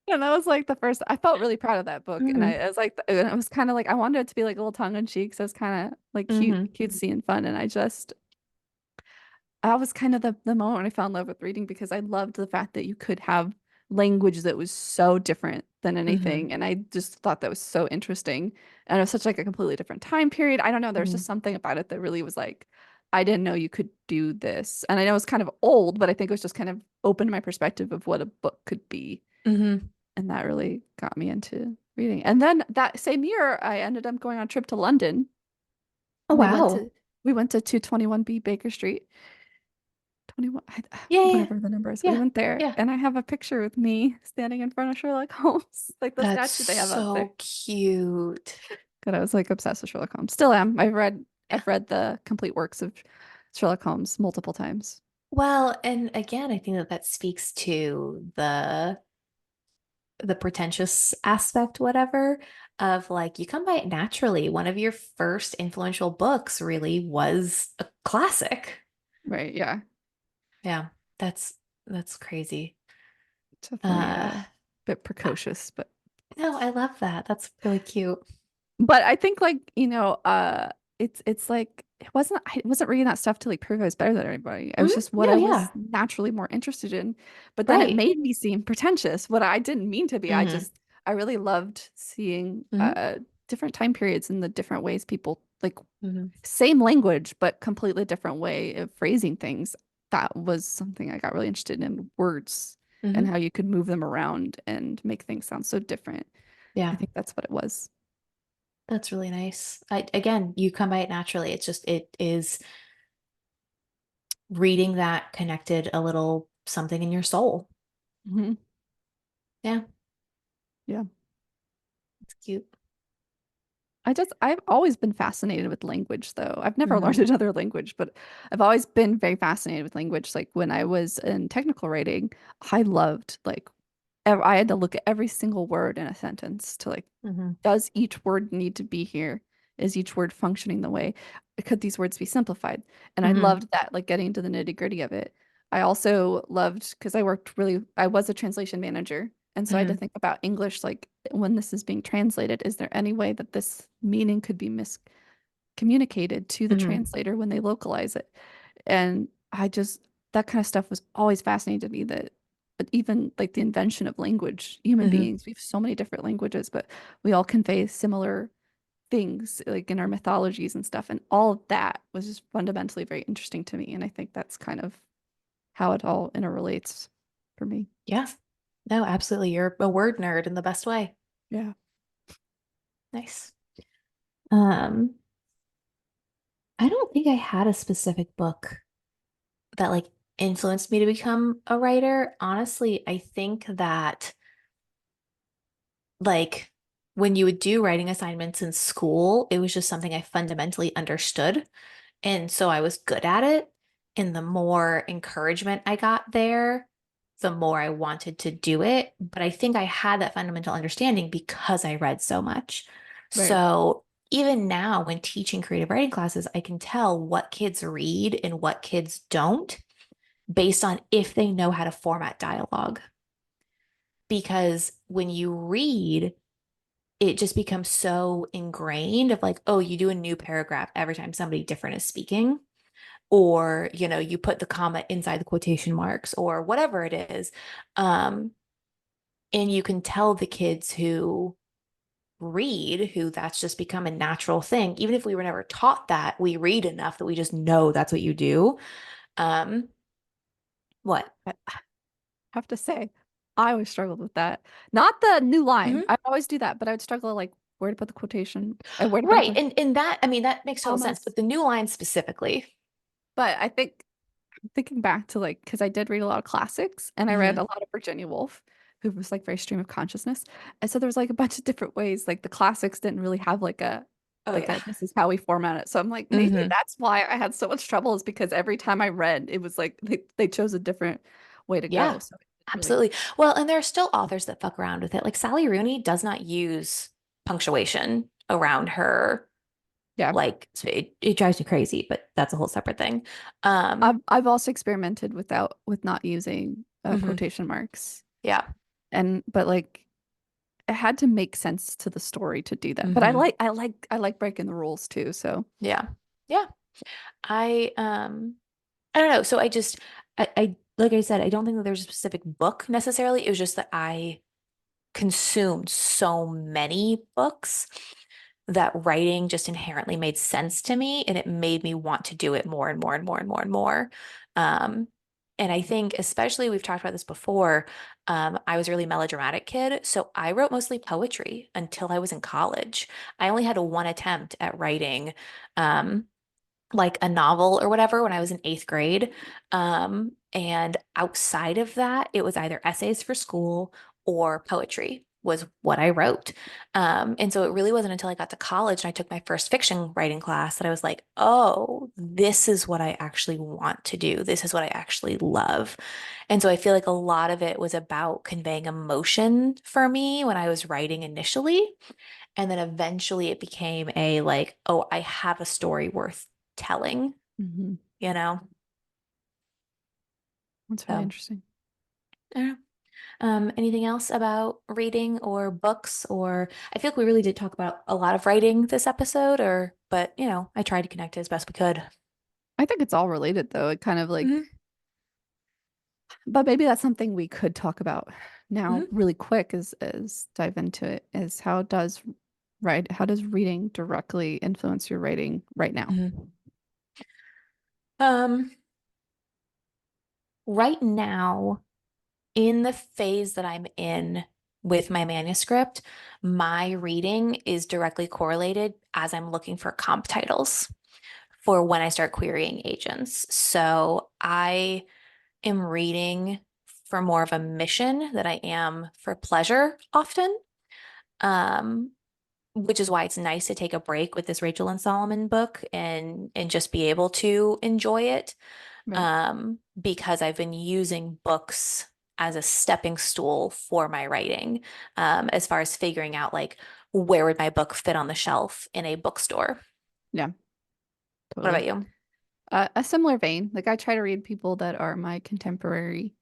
And that was like the first, I felt really proud of that book. And Hmm. I was like, and it was kind of like, I wanted it to be like a little tongue in cheek. So it's kind of like Hmm. cutesy and fun. And that was kind of the moment when I fell in love with reading because I loved the fact that you could have language that was so different than Hmm. anything. And I just thought that was so interesting. And it was such like a completely different time period. I don't know. There's Hmm. just something about it that really was like, I didn't know you could do this. And I know it's kind of old, but I think it was just kind of opened my perspective of what a book could be. Hmm. And that really got me into reading. And then that same year, I ended up going on a trip to London. Oh, And wow. we went to 221B Baker Street. 21, Yeah, yeah, whatever the number is. We yeah, went there yeah. and I have a picture with me standing in front of Sherlock Holmes, like the That's statue they have up there. so cute. God, I was like obsessed with Sherlock Holmes. Still am. Yeah. I've read the complete works of Sherlock Holmes multiple times. Well, and again, I think that that speaks to the pretentious aspect, whatever, of like you come by it naturally. One of your first influential books really was a classic. Right, yeah. Yeah, that's that's crazy. Definitely Uh, a bit I- precocious, no, I love that. That's really cute. but I think like, it's like I wasn't reading that stuff to like prove I was better than everybody. I was just what No, I was yeah, naturally more interested in. But then it right. made me seem pretentious, what I didn't mean to be. Hmm. I really loved seeing Hmm. different time periods and the different ways people like Hmm. same language but completely different way of phrasing things. That was something I got really interested in, words and Hmm. how you could move them around and make things sound so different. I Yeah, think that's what it was. that's really nice. Again, you come by it naturally. It's just it is reading that connected a little something in your soul. Hmm. Yeah, Yeah. it's cute. I've always been fascinated with language though. I've never learned Hmm. another language, but I've always been very fascinated with language. Like when I was in technical writing, I loved like I had to look at every single word in a sentence to like, Hmm. does each word need to be here? Is each word functioning the way? Could these words be simplified? And I Hmm. loved that, like getting into the nitty-gritty of it. I also loved because I was a translation manager. And so I had to Hmm. think about English, like when this is being translated, is there any way that this meaning could be miscommunicated to the Hmm. translator when they localize it? And that kind of stuff was always fascinating to me that even like the invention of language, human Hmm. beings, we have so many different languages, but we all convey similar things like in our mythologies and stuff. And all of that was just fundamentally very interesting to me. And I think that's kind of how it all interrelates for me. Yeah. No, absolutely. You're a word nerd in the best way. Yeah. Nice. Um, I don't think I had a specific book that like influenced me to become a writer. Honestly, I think that like when you would do writing assignments in school, it was just something I fundamentally understood. And so I was good at it. And the more encouragement I got there, the more I wanted to do it. But I think I had that fundamental understanding because I read so much. Right. So even now, when teaching creative writing classes, I can tell what kids read and what kids don't based on if they know how to format dialogue. Because when you read, it just becomes so ingrained of like, oh, you do a new paragraph every time somebody different is speaking, or you put the comma inside the quotation marks or whatever it is. um and you can tell the kids who read who that's just become a natural thing, even if we were never taught that. We read enough that we just know that's what you do. um what? I have to say, I always struggled with that. Not the new line. Mhm. I always do that, but I would struggle like where to put the quotation, where to put Right, the and that, I mean, that makes total sense, commas. but the new line specifically. But I think thinking back to like because I did read a lot of classics and I read a Hmm. lot of Virginia Woolf, who was like very stream of consciousness. And so there was like a bunch of different ways. Like the classics didn't really have Oh like yeah. a this is how we format it. So I'm like, maybe Hmm. that's why I had so much trouble is because every time I read, it was like they chose a different way to go. Yeah, So it really, absolutely. Well, and there are still authors that fuck around with it. Like Sally Rooney does not use punctuation around her. yeah. Like it drives me crazy, but that's a whole separate thing. Um, I've also experimented with not using mhm. quotation marks. Yeah. And but like it had to make sense to the story to do that. But Hmm. I like breaking the rules too. So Yeah. Yeah. I don't know. So I like I said, I don't think that there's a specific book necessarily. It was just that I consumed so many books that writing just inherently made sense to me, and it made me want to do it more and more and more and more and more. Um, and I think, especially, we've talked about this before, I was a really melodramatic kid, so I wrote mostly poetry until I was in college. I only had one attempt at writing. Um, like a novel or whatever when I was in eighth grade. And outside of that, it was either essays for school or poetry was what I wrote. And so it really wasn't until I got to college and I took my first fiction writing class that I was like, oh, this is what I actually want to do. This is what I actually love. And so I feel like a lot of it was about conveying emotion for me when I was writing initially. And then eventually it became a like, oh, I have a story worth telling, Hmm. you know? That's really So, interesting. I don't know. Anything else about reading or books? Or I feel like we really did talk about a lot of writing this episode, or, but I tried to connect it as best we could. I think it's all related though. It kind of like, Hmm. but maybe that's something we could talk about now Hmm. really quick is dive into it is how does reading directly influence your writing right now? Hmm. Um, right now, in the phase that I'm in with my manuscript, my reading is directly correlated as I'm looking for comp titles for when I start querying agents. So I am reading for more of a mission than I am for pleasure often. Um, which is why it's nice to take a break with this Rachel and Solomon book and just be able to enjoy it. Right. Because I've been using books as a stepping stool for my writing, as far as figuring out like where would my book fit on the shelf in a bookstore. Yeah, What about totally. you? A similar vein. Like I try to read people that are my contemporary,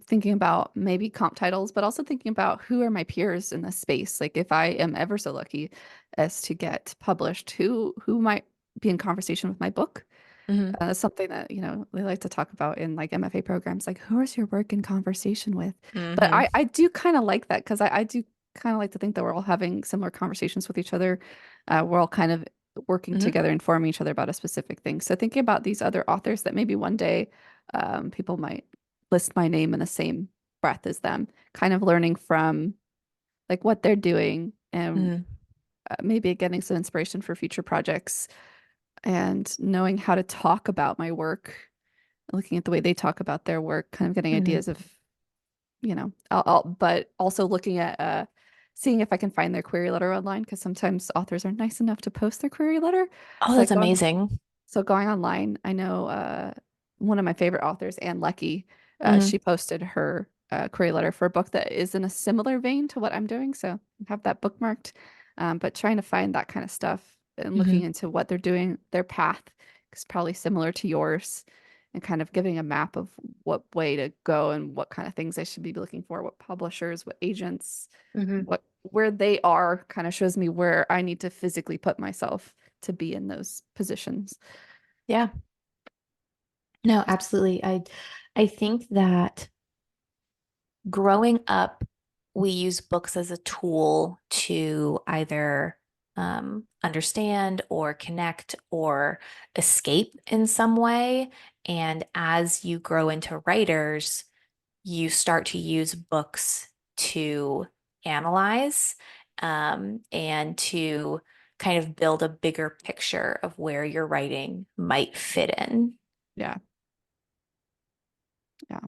thinking about maybe comp titles, but also thinking about who are my peers in this space. Like if I am ever so lucky as to get published, who might be in conversation with my book. Hmm. That's something that, we like to talk about in like MFA programs, like who is your work in conversation with? But Hmm. I do kind of like that because I do kind of like to think that we're all having similar conversations with each other. We're all kind of working Hmm. together, informing each other about a specific thing. So thinking about these other authors that maybe one day people might list my name in the same breath as them, kind of learning from like what they're doing and Hmm. maybe getting some inspiration for future projects and knowing how to talk about my work, looking at the way they talk about their work, kind of getting ideas Hmm. of, but also looking at seeing if I can find their query letter online because sometimes authors are nice enough to post their query letter. Oh, So like that's going amazing. so going online, I know one of my favorite authors, Anne Leckie, Hmm. she posted her query letter for a book that is in a similar vein to what I'm doing. So I have that bookmarked. But trying to find that kind of stuff and looking Hmm. into what they're doing, their path is probably similar to yours, and kind of giving a map of what way to go and what kind of things I should be looking for, what publishers, what agents, Hmm. what where they are kind of shows me where I need to physically put myself to be in those positions. Yeah. No, absolutely. I think that growing up, we use books as a tool to either understand or connect or escape in some way. And as you grow into writers, you start to use books to analyze, and to kind of build a bigger picture of where your writing might fit in. Yeah. Yeah,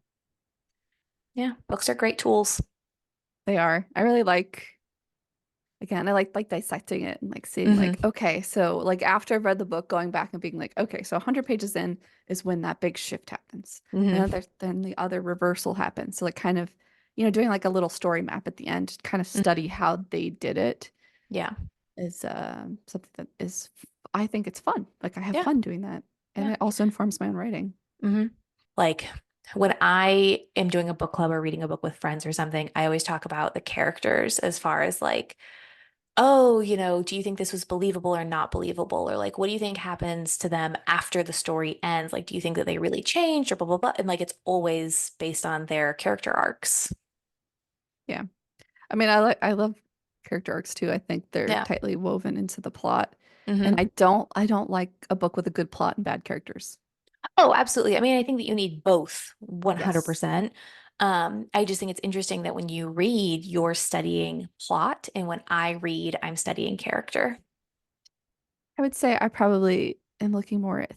Yeah, books are great tools. they are. I really like, again, I like dissecting it and like seeing like, Hmm. okay, so like after I've read the book, going back and being like, okay, so 100 pages in is when that big shift happens. And Hmm. then the other reversal happens. So like kind of, doing like a little story map at the end, kind of study Hmm. how they did it Yeah. is something that is, I think it's fun. Like I have Yeah. fun doing that. And Yeah. it also informs my own writing. Hmm. Like when I am doing a book club or reading a book with friends or something, I always talk about the characters as far as like, oh, do you think this was believable or not believable? Or like, what do you think happens to them after the story ends? Like, do you think that they really changed or blah, blah, blah? And like, it's always based on their character arcs. Yeah. I mean, I love character arcs too. I think they're Yeah. tightly woven into the plot. And Hmm. I don't like a book with a good plot and bad characters. Oh, absolutely. I mean, I think that you need both Yes. 100%. I just think it's interesting that when you read, you're studying plot, and when I read, I'm studying character. I would say I probably am looking more at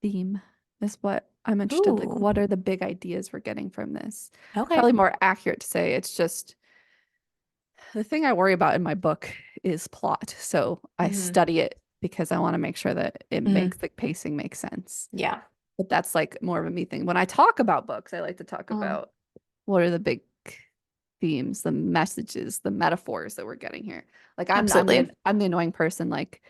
theme is what I'm interested. Like, Ooh, what are the big ideas we're getting from this? okay. Probably more accurate to say it's just the thing I worry about in my book is plot. So I Hmm. study it because I want to make sure that it Hmm. makes the pacing make sense. Yeah. But that's like more of a me thing. When I talk about books, I like to talk Mm, about what are the big themes, the messages, the metaphors that we're getting here. Like absolutely. I'm the annoying person like,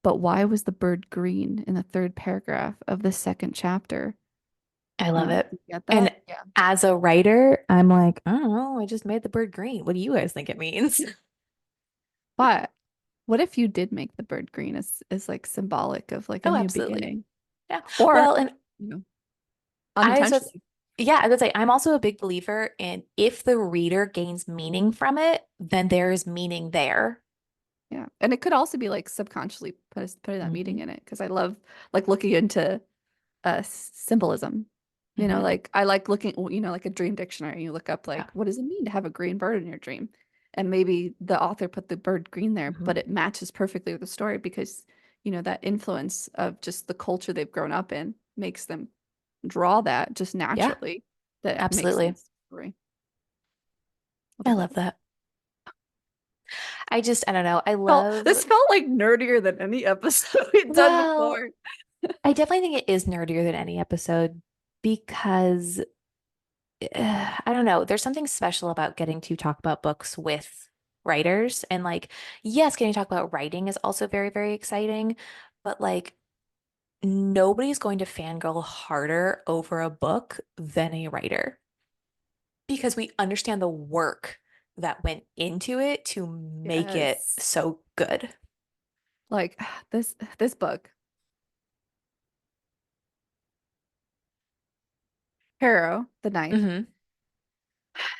but why was the bird green in the third paragraph of the second chapter? I And love I'm like, it. you get And that? Yeah. as a writer, I'm like, I don't know, I just made the bird green. What do you guys think it means? But what if you did make the bird green as like symbolic of like a Oh, new absolutely. beginning? Yeah. Or, Well, and you know, I was just, unintentionally. yeah, I would say I'm also a big believer in if the reader gains meaning from it, then there is meaning there. Yeah. And it could also be like subconsciously putting that meaning Hmm. in it because I love like looking into symbolism. You know, Hmm. like I like looking, like a dream dictionary. You look up Yeah. like, what does it mean to have a green bird in your dream? And maybe the author put the bird green there, Hmm. but it matches perfectly with the story because, that influence of just the culture they've grown up in makes them draw that just Yeah, naturally. That makes absolutely. sense. To the story. What I about love you? that. I don't know. I Well, love, this felt like nerdier than any episode we've done well, before. I definitely think it is nerdier than any episode because I don't know. There's something special about getting to talk about books with writers. And like, yes, getting to talk about writing is also very, very exciting. But like, nobody's going to fangirl harder over a book than a writer because we understand the work that went into it to make it Yes. so good. Like this book, Harrow, the Ninth, Hmm.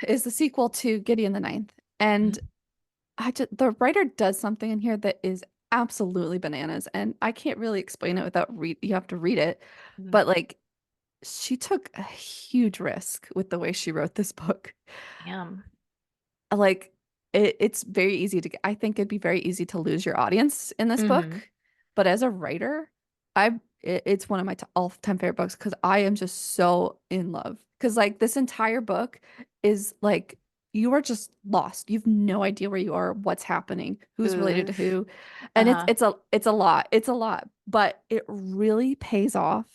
is the sequel to Gideon the Ninth. And the writer does something in here that is absolutely bananas. And I can't really explain it without you have to read it. Hmm. But like she took a huge risk with the way she wrote this book. Damn. Like it's very easy to I think it'd be very easy to lose your audience in this book. Hmm. But as a writer, it's one of my all-time favorite books because I am just so in love. Because like this entire book is like you are just lost. You've no idea where you are, what's happening, who's related to Oof. who. And it's Uh-huh. it's a it's a lot. It's a lot, but it really pays off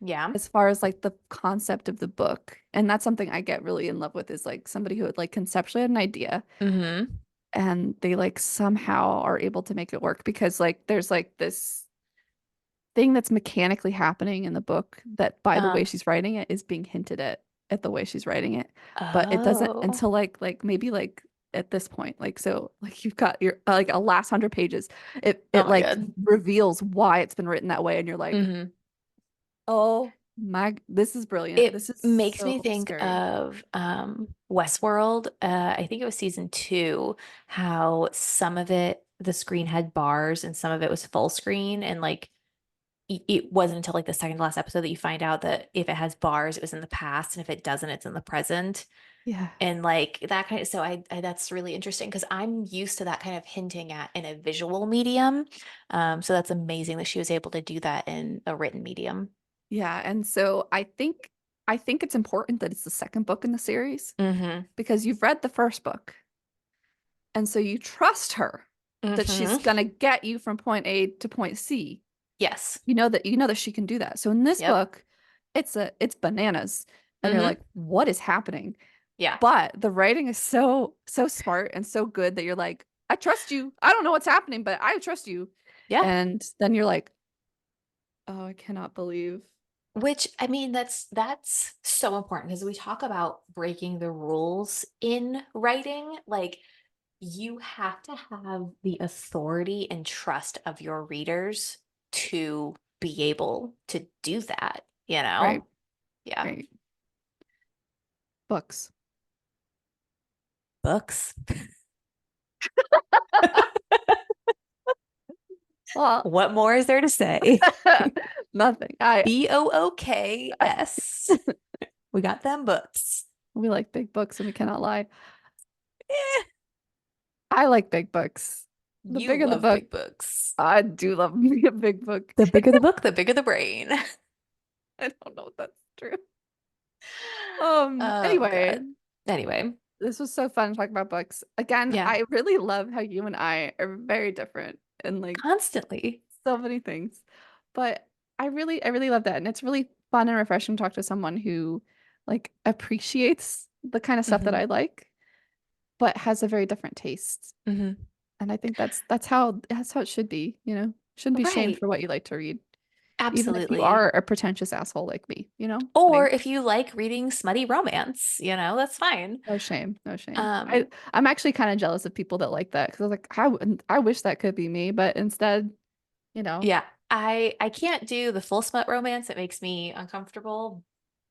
Yeah. as far as like the concept of the book. And that's something I get really in love with is like somebody who would like conceptually had an idea Hmm. and they like somehow are able to make it work because like there's like this thing that's mechanically happening in the book that by the way Uh-huh. she's writing it is being hinted at the way she's writing it. But it doesn't Oh. until like maybe like at this point like so like you've got your like a last 100 pages Oh it my like God. reveals why it's been written that way and you're like Hmm. oh my, this is brilliant. It This is makes so me think scary. of Westworld. I think it was season two, how some of it, the screen had bars and some of it was full screen. And like it wasn't until like the second to last episode that you find out that if it has bars, it was in the past, and if it doesn't, it's in the present. Yeah. And like that kind of, so I that's really interesting because I'm used to that kind of hinting at in a visual medium. So that's amazing that she was able to do that in a written medium. Yeah. And so I think it's important that it's the second book in the series Hmm. because you've read the first book. And so you trust her that she's Hmm. gonna get you from point A to point C. Yes. You know that she can do that. So in this Yep. book, it's bananas. And you're Hmm. like, what is happening? Yeah. But the writing is so smart and so good that you're like, I trust you. I don't know what's happening, but I trust you. Yeah. And then you're like, oh, I cannot believe. Which I mean, that's so important because we talk about breaking the rules in writing. Like you have to have the authority and trust of your readers to be able to do that, you Right, know? Yeah. right. Books. Books. Well, What more is there to say? nothing. I BOOKS. We got them books. we like big books and we cannot lie. Eh, I like big books. The You bigger the love book, big books. I do love me a big book. The bigger the book, the bigger the brain. I don't know if that's true. Oh Anyway, God. Anyway, this was so fun talking about books. Again, yeah, I really love how you and I are very different in like constantly. so many things. But I really love that. And it's really fun and refreshing to talk to someone who like appreciates the kind of stuff that Hmm. I like, but has a very different taste. Hmm. And I think that's how it should be, you know? Shouldn't be shamed Right. for what you like to read, even if you Absolutely. are a pretentious asshole like me, you know? Or Like if you like reading smutty romance, that's fine. no shame, no shame. Um, I'm actually kind of jealous of people that like that because I was like, I wish that could be me, but instead, you know, yeah, I can't do the full smut romance. It makes me uncomfortable.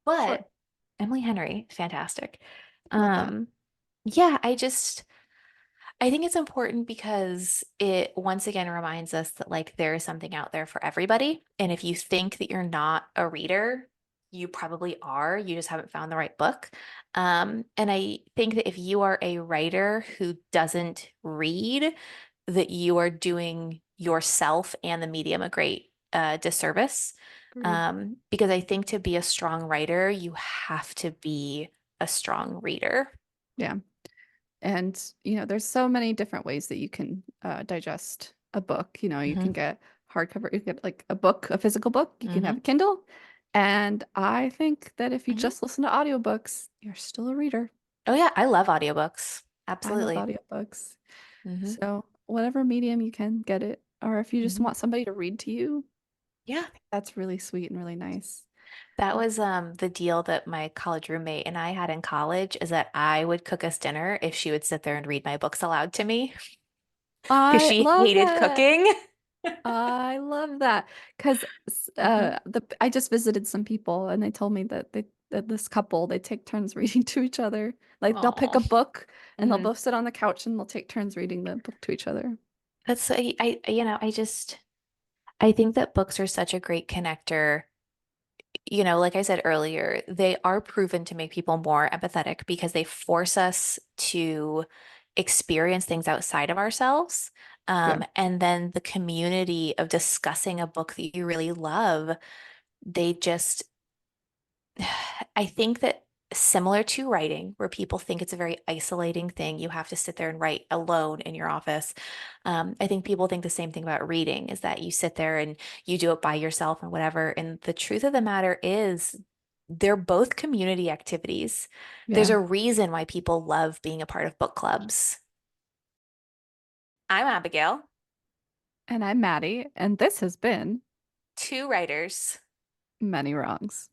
sure, But Emily Henry, fantastic. love that. Um, yeah, I think it's important because it once again reminds us that like there is something out there for everybody. And if you think that you're not a reader, you probably are. You just haven't found the right book. And I think that if you are a writer who doesn't read, that you are doing yourself and the medium a great disservice. Agreed. Because I think to be a strong writer, you have to be a strong reader. Yeah. And, there's so many different ways that you can digest a book. You can Hmm. get hardcover, you can get like a book, a physical book, you can have a Hmm. Kindle. And I think that if you Hmm. just listen to audiobooks, you're still a reader. Oh yeah, I love audiobooks. I love Absolutely. audiobooks. Hmm. So, whatever medium you can get it, or if you just Hmm. want somebody to read to you, Yeah. that's really sweet and really nice. That was the deal that my college roommate and I had in college is that I would cook us dinner if she would sit there and read my books aloud to me because I she love hated that. cooking. I love that because Hmm. I just visited some people and they told me that this couple they take turns reading to each other. Like they'll pick Oh. a book and they'll Hmm. both sit on the couch and they'll take turns reading the book to each other. That's I think that books are such a great connector. Like I said earlier, they are proven to make people more empathetic because they force us to experience things outside of ourselves. Yeah, And then the community of discussing a book that you really love, they just I think that similar to writing, where people think it's a very isolating thing, you have to sit there and write alone in your office. I think people think the same thing about reading, is that you sit there and you do it by yourself and whatever. And the truth of the matter is, they're both community activities. There's yeah. a reason why people love being a part of book clubs. I'm Abigail, And I'm Maddie, and this has been two writers. Many Wrongs.